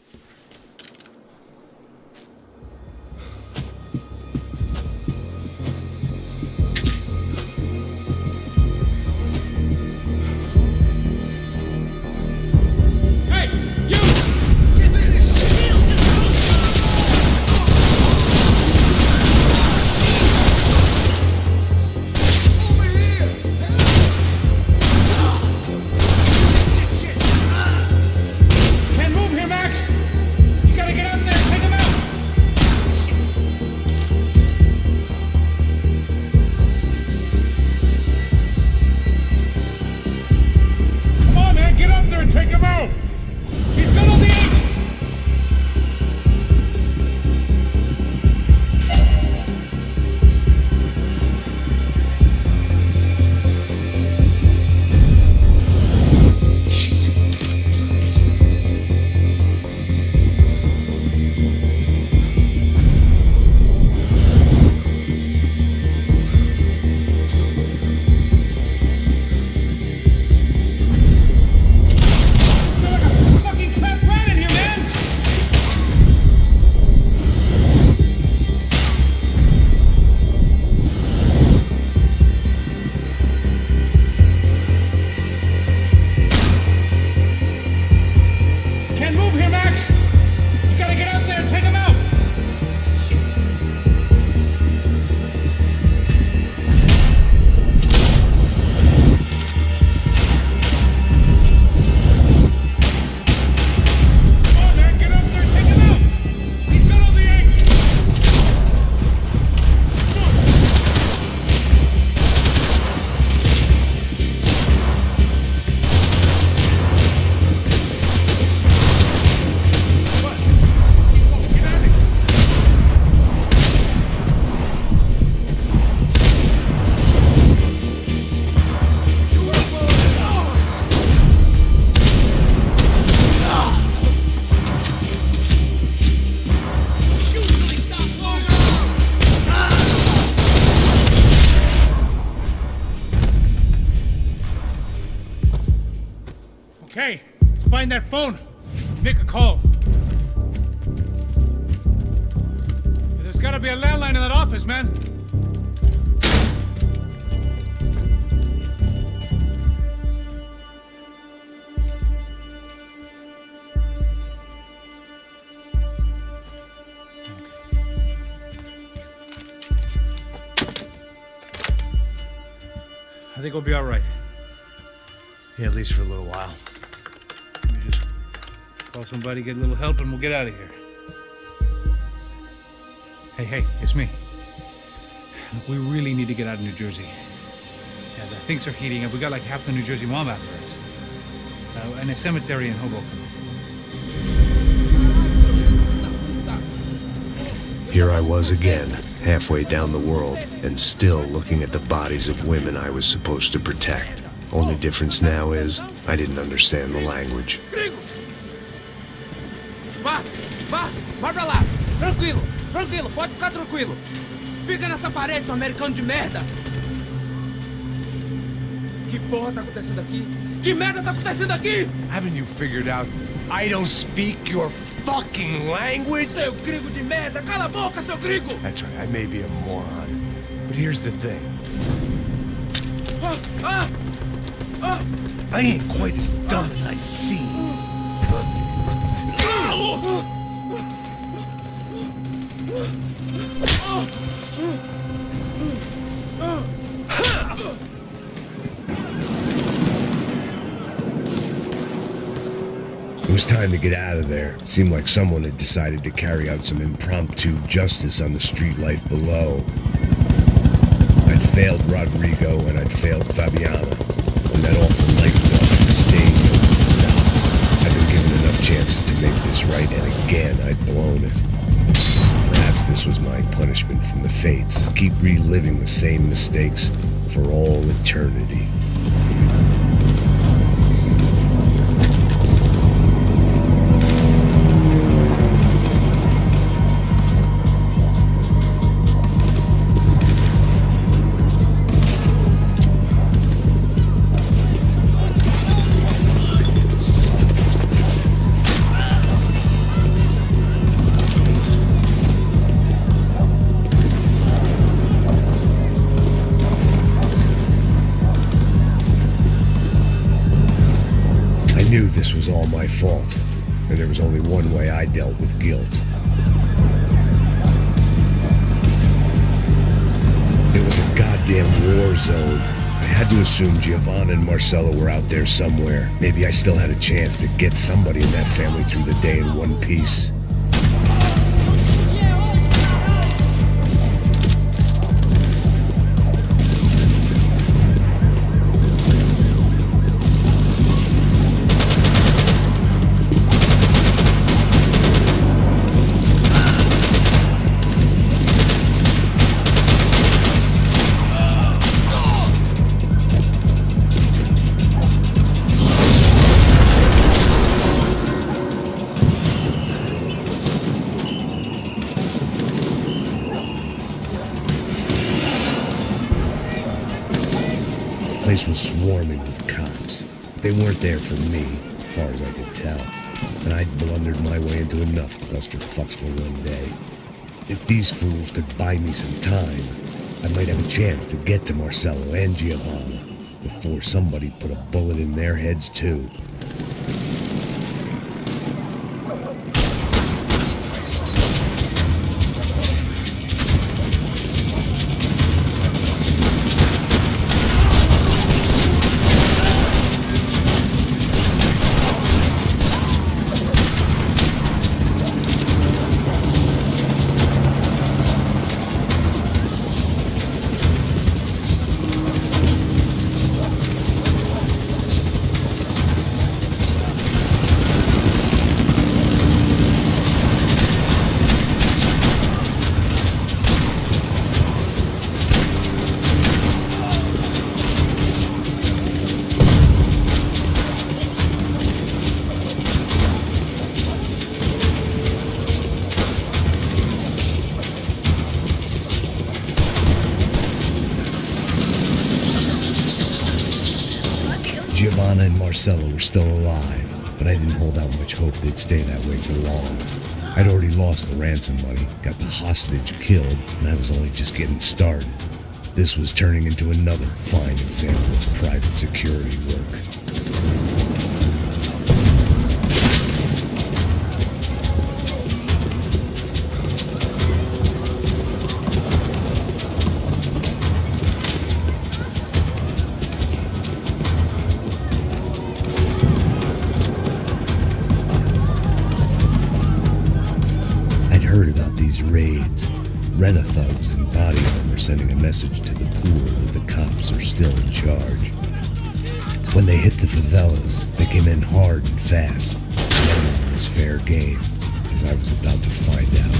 Okay, let's find that phone. Make a call. There's gotta be a landline in that office, man. I think we'll be all right. Yeah, at least for a little while. Let me just call somebody, get a little help, and we'll get out of here. Hey, it's me. Look, we really need to get out of New Jersey. Yeah, things are heating up. We got like half the New Jersey mob after us. And a cemetery in Hoboken. Here I was again, halfway down the world, and still looking at the bodies of women I was supposed to protect. Only difference now is, I didn't understand the language. Vai pra lá! Tranquilo, pode ficar tranquilo! Fica nessa parede, seu americano de merda! Que porra tá acontecendo aqui? Que merda tá acontecendo aqui? Haven't you figured out I don't speak your fucking language? Seu gringo de merda! Cala a boca, seu gringo! That's right, I may be a moron, but here's the thing. I ain't quite as dumb as I seem. It was time to get out of there. It seemed like someone had decided to carry out some impromptu justice on the street life below. I'd failed Rodrigo and I'd failed Fabiana. And that awful night walk stayed over the docks. I'd been given enough chances to make this right, and again I'd blown it. Perhaps this was my punishment from the fates. Keep reliving the same mistakes for all eternity. This was all my fault, and there was only one way I dealt with guilt. It was a goddamn war zone. I had to assume Giovanna and Marcella were out there somewhere. Maybe I still had a chance to get somebody in that family through the day in one piece. The place was swarming with cops. But they weren't there for me, as far as I could tell. And I'd blundered my way into enough clusterfucks for one day. If these fools could buy me some time, I might have a chance to get to Marcello and Giovanna before somebody put a bullet in their heads too. Giovanna and Marcella were still alive, but I didn't hold out much hope they'd stay that way for long. I'd already lost the ransom money, got the hostage killed, and I was only just getting started. This was turning into another fine example of private security work. Raids. Rent-a-thugs in body armor sending a message to the pool that the cops are still in charge. When they hit the favelas, they came in hard and fast. No one was fair game, as I was about to find out.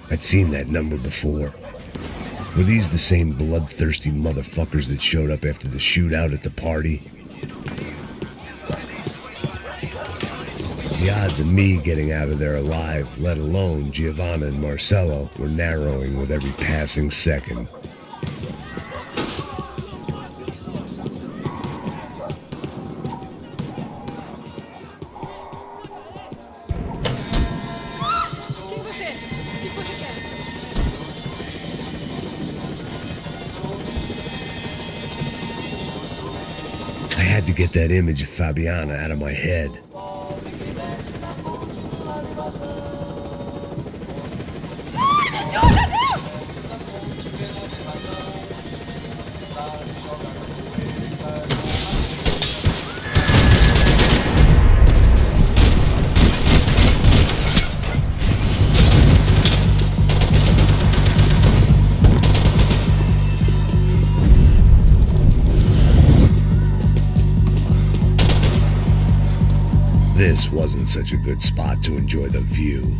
I'd seen that number before. Were these the same bloodthirsty motherfuckers that showed up after the shootout at the party? The odds of me getting out of there alive, let alone Giovanna and Marcello, were narrowing with every passing second. I had to get that image of Fabiana out of my head. This wasn't such a good spot to enjoy the view.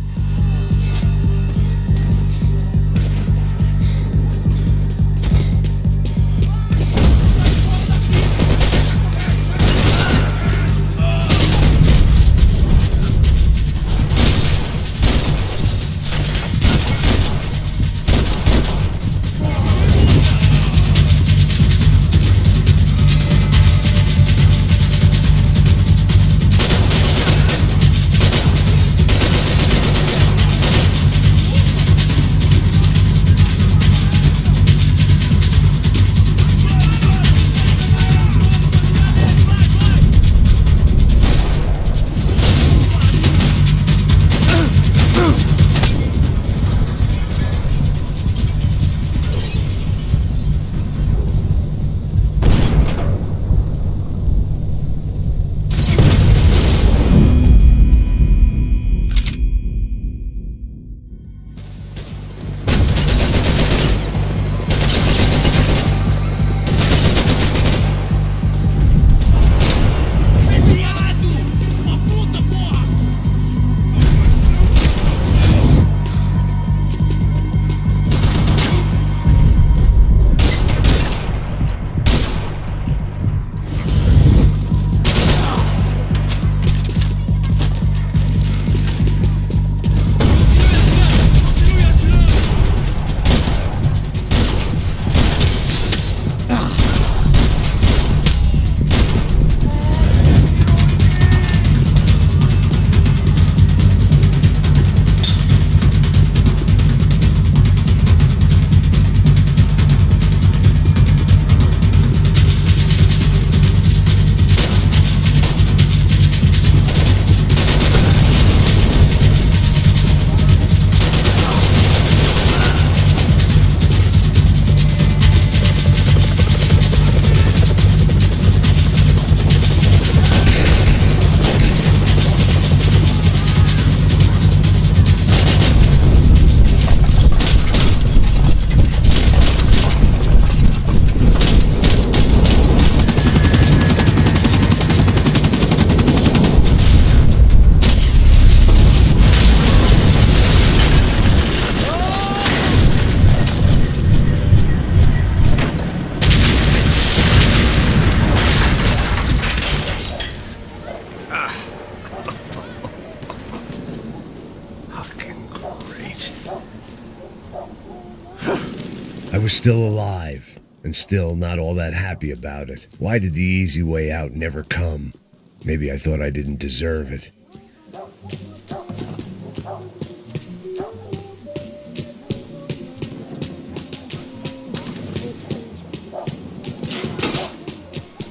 it. I was still alive, and still not all that happy about it. Why did the easy way out never come? Maybe I thought I didn't deserve it.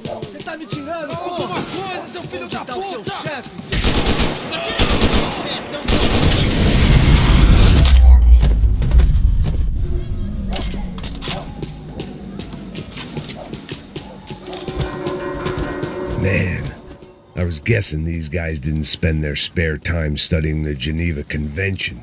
Você tá me tirando? Alguma coisa, seu filho da puta! O seu chefe, Man, I was guessing these guys didn't spend their spare time studying the Geneva Convention.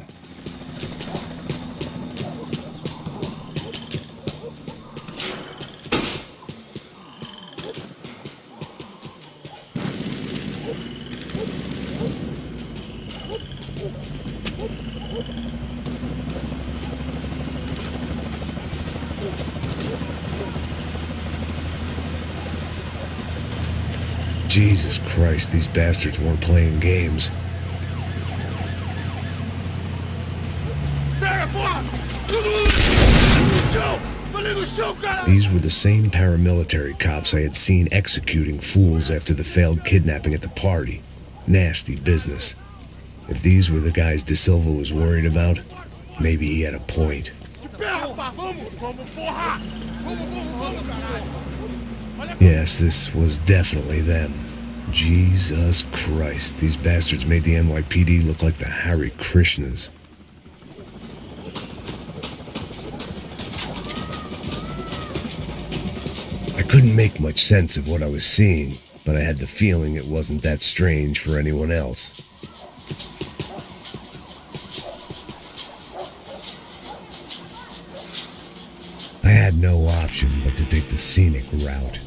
Jesus Christ, these bastards weren't playing games. These were the same paramilitary cops I had seen executing fools after the failed kidnapping at the party. Nasty business. If these were the guys De Silva was worried about, maybe he had a point. Yes, this was definitely them. Jesus Christ, these bastards made the NYPD look like the Hare Krishnas. I couldn't make much sense of what I was seeing, but I had the feeling it wasn't that strange for anyone else. I had no option but to take the scenic route.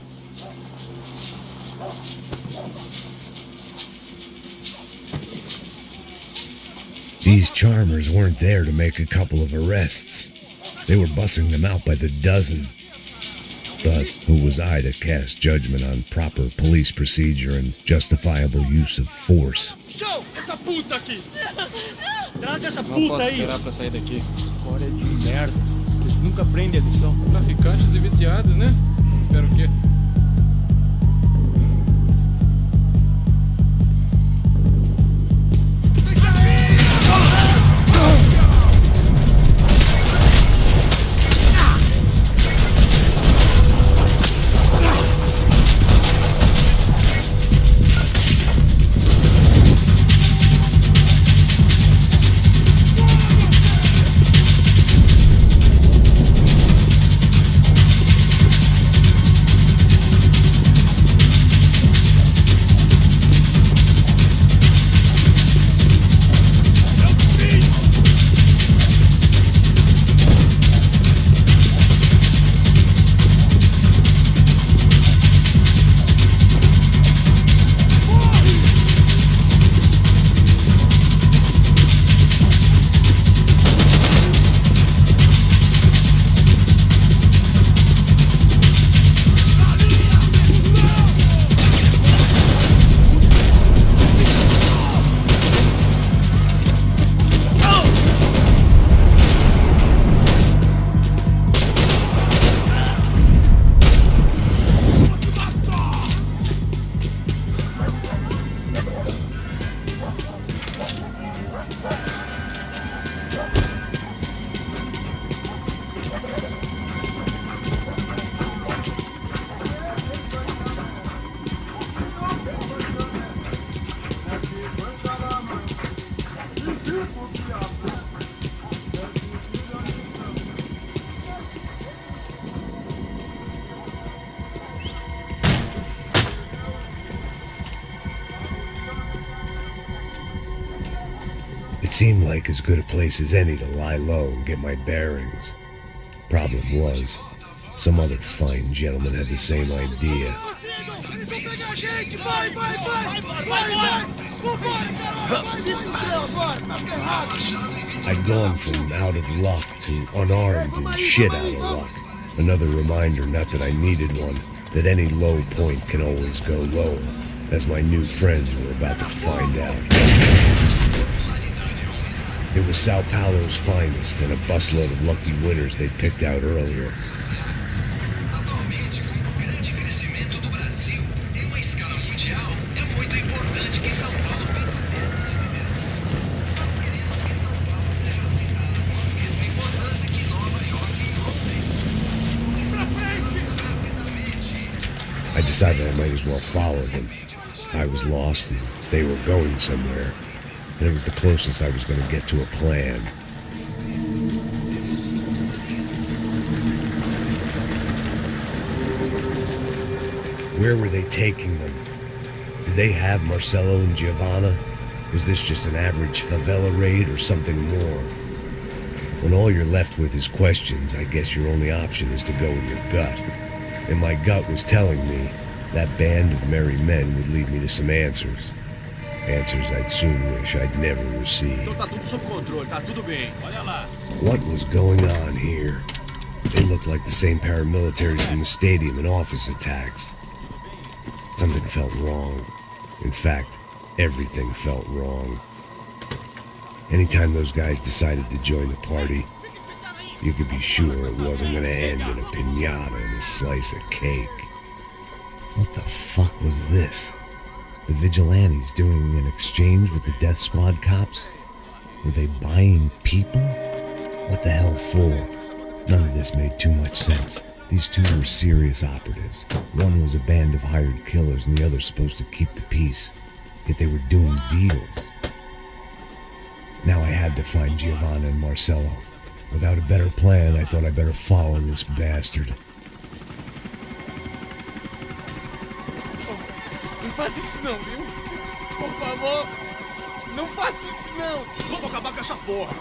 These charmers weren't there to make a couple of arrests. They were bussing them out by the dozen. But who was I to cast judgment on proper police procedure and justifiable use of force? Show! Essa puta aqui! Traz essa Não puta posso aí! esperar pra sair daqui. História de merda. Eles nunca aprendem a lição. Traficantes e viciados, né? Espero o quê? It seemed like as good a place as any to lie low and get my bearings. Problem was, some other fine gentleman had the same idea. I'd gone from out of luck to unarmed and shit out of luck. Another reminder, not that I needed one, that any low point can always go lower, as my new friends were about to find out. It was Сан-Паулу's finest and a busload of lucky winners they'd picked out earlier. Atualmente, o grande crescimento do Brasil em uma escala mundial é muito importante que São Paulo mesma importância que Nova York e Londres. I decided I might as well follow them. I was lost and they were going somewhere, and it was the closest I was going to get to a plan. Where were they taking them? Did they have Marcelo and Giovanna? Was this just an average favela raid or something more? When all you're left with is questions, I guess your only option is to go with your gut. And my gut was telling me that band of merry men would lead me to some answers. Answers I'd soon wish I'd never received. Então tá tudo sob controle, tá tudo bem. Olha lá. What was going on here? They looked like the same paramilitaries from the stadium in office attacks. Something felt wrong. In fact, everything felt wrong. Anytime those guys decided to join the party, you could be sure it wasn't going to end in a piñata and a slice of cake. What the fuck was this? The vigilantes doing an exchange with the death squad cops? Were they buying people? What the hell for? None of this made too much sense. These two were serious operatives. One was a band of hired killers and the other supposed to keep the peace. Yet they were doing deals. Now I had to find Giovanna and Marcelo. Without a better plan, I thought I better follow this bastard. Não faz isso não, viu? Por favor, não faça isso não. Vamos acabar com essa porra.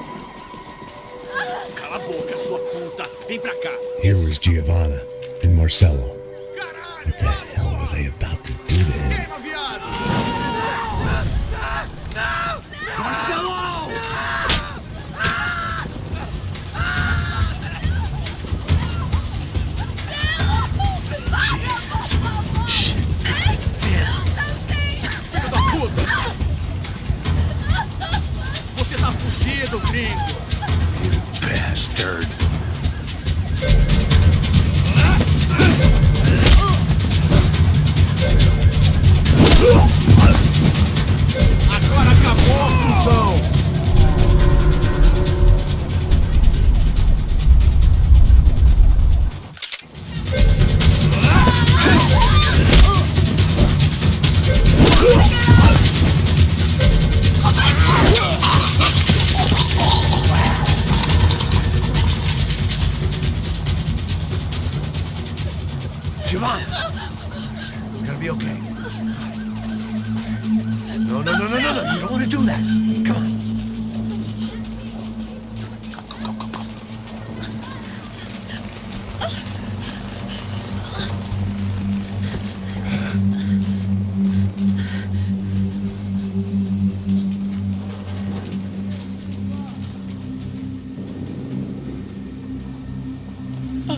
Cala a boca, sua puta. Vem pra cá. Here was Giovanna and Marcelo. What the hell were they about to do to him? Marcelo! Jesus. Shit. Damn. Filho da puta! Você tá fugido, gringo! You bastard. Agora acabou, cuzão! Giovanna! You're gonna be okay. No. You don't want to do that. Come on. Go.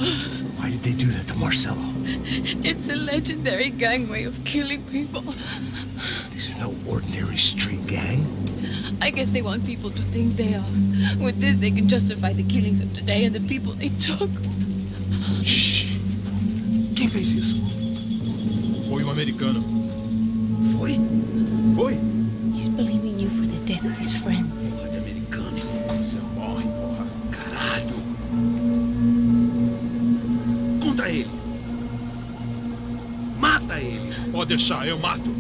Why did they do that to Marcelo? It's a legendary gang way of killing people. These are no ordinary street gang. I guess they want people to think they are. With this, they can justify the killings of today and the people they took. Shh. Quem fez isso? Foi um americano. Foi? He's blaming you for the death of his friend. Porra de americano. Você morre, porra. Caralho. Contra ele. Mata ele. Pode deixar, eu mato.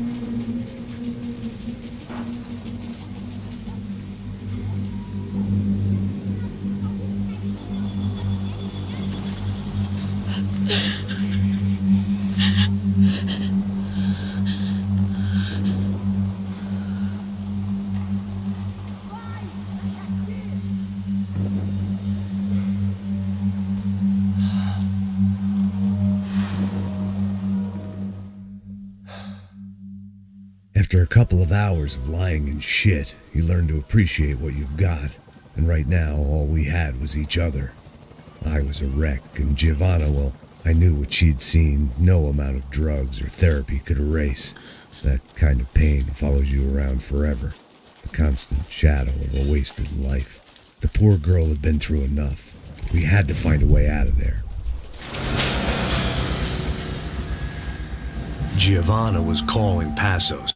After a couple of hours of lying in shit, you learn to appreciate what you've got. And right now, all we had was each other. I was a wreck, and Giovanna, well, I knew what she'd seen no amount of drugs or therapy could erase. That kind of pain follows you around forever. the constant shadow of a wasted life. The poor girl had been through enough. We had to find a way out of there. Giovanna was calling Passos.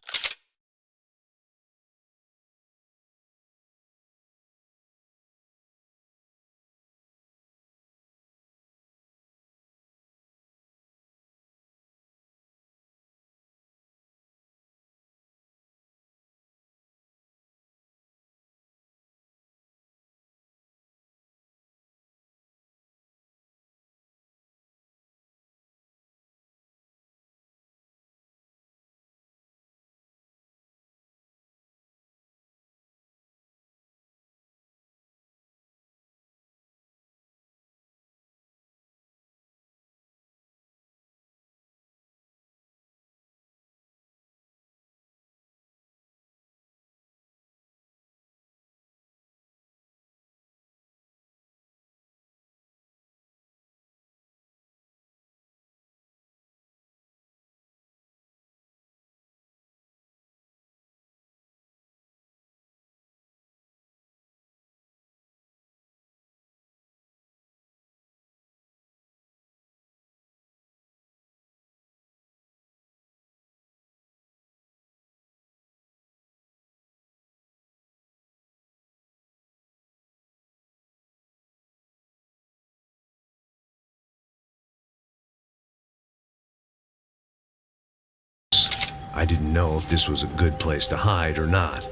I didn't know if this was a good place to hide or not.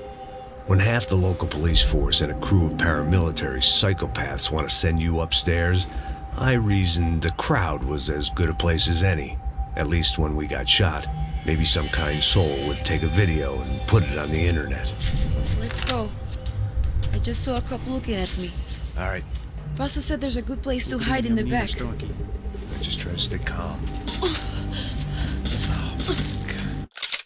When half the local police force and a crew of paramilitary psychopaths want to send you upstairs, I reasoned the crowd was as good a place as any. At least when we got shot. Maybe some kind soul would take a video and put it on the internet. Let's go. I just saw a couple looking at me. All right. Paso said there's a good place to hide in the back. I just try to stay calm.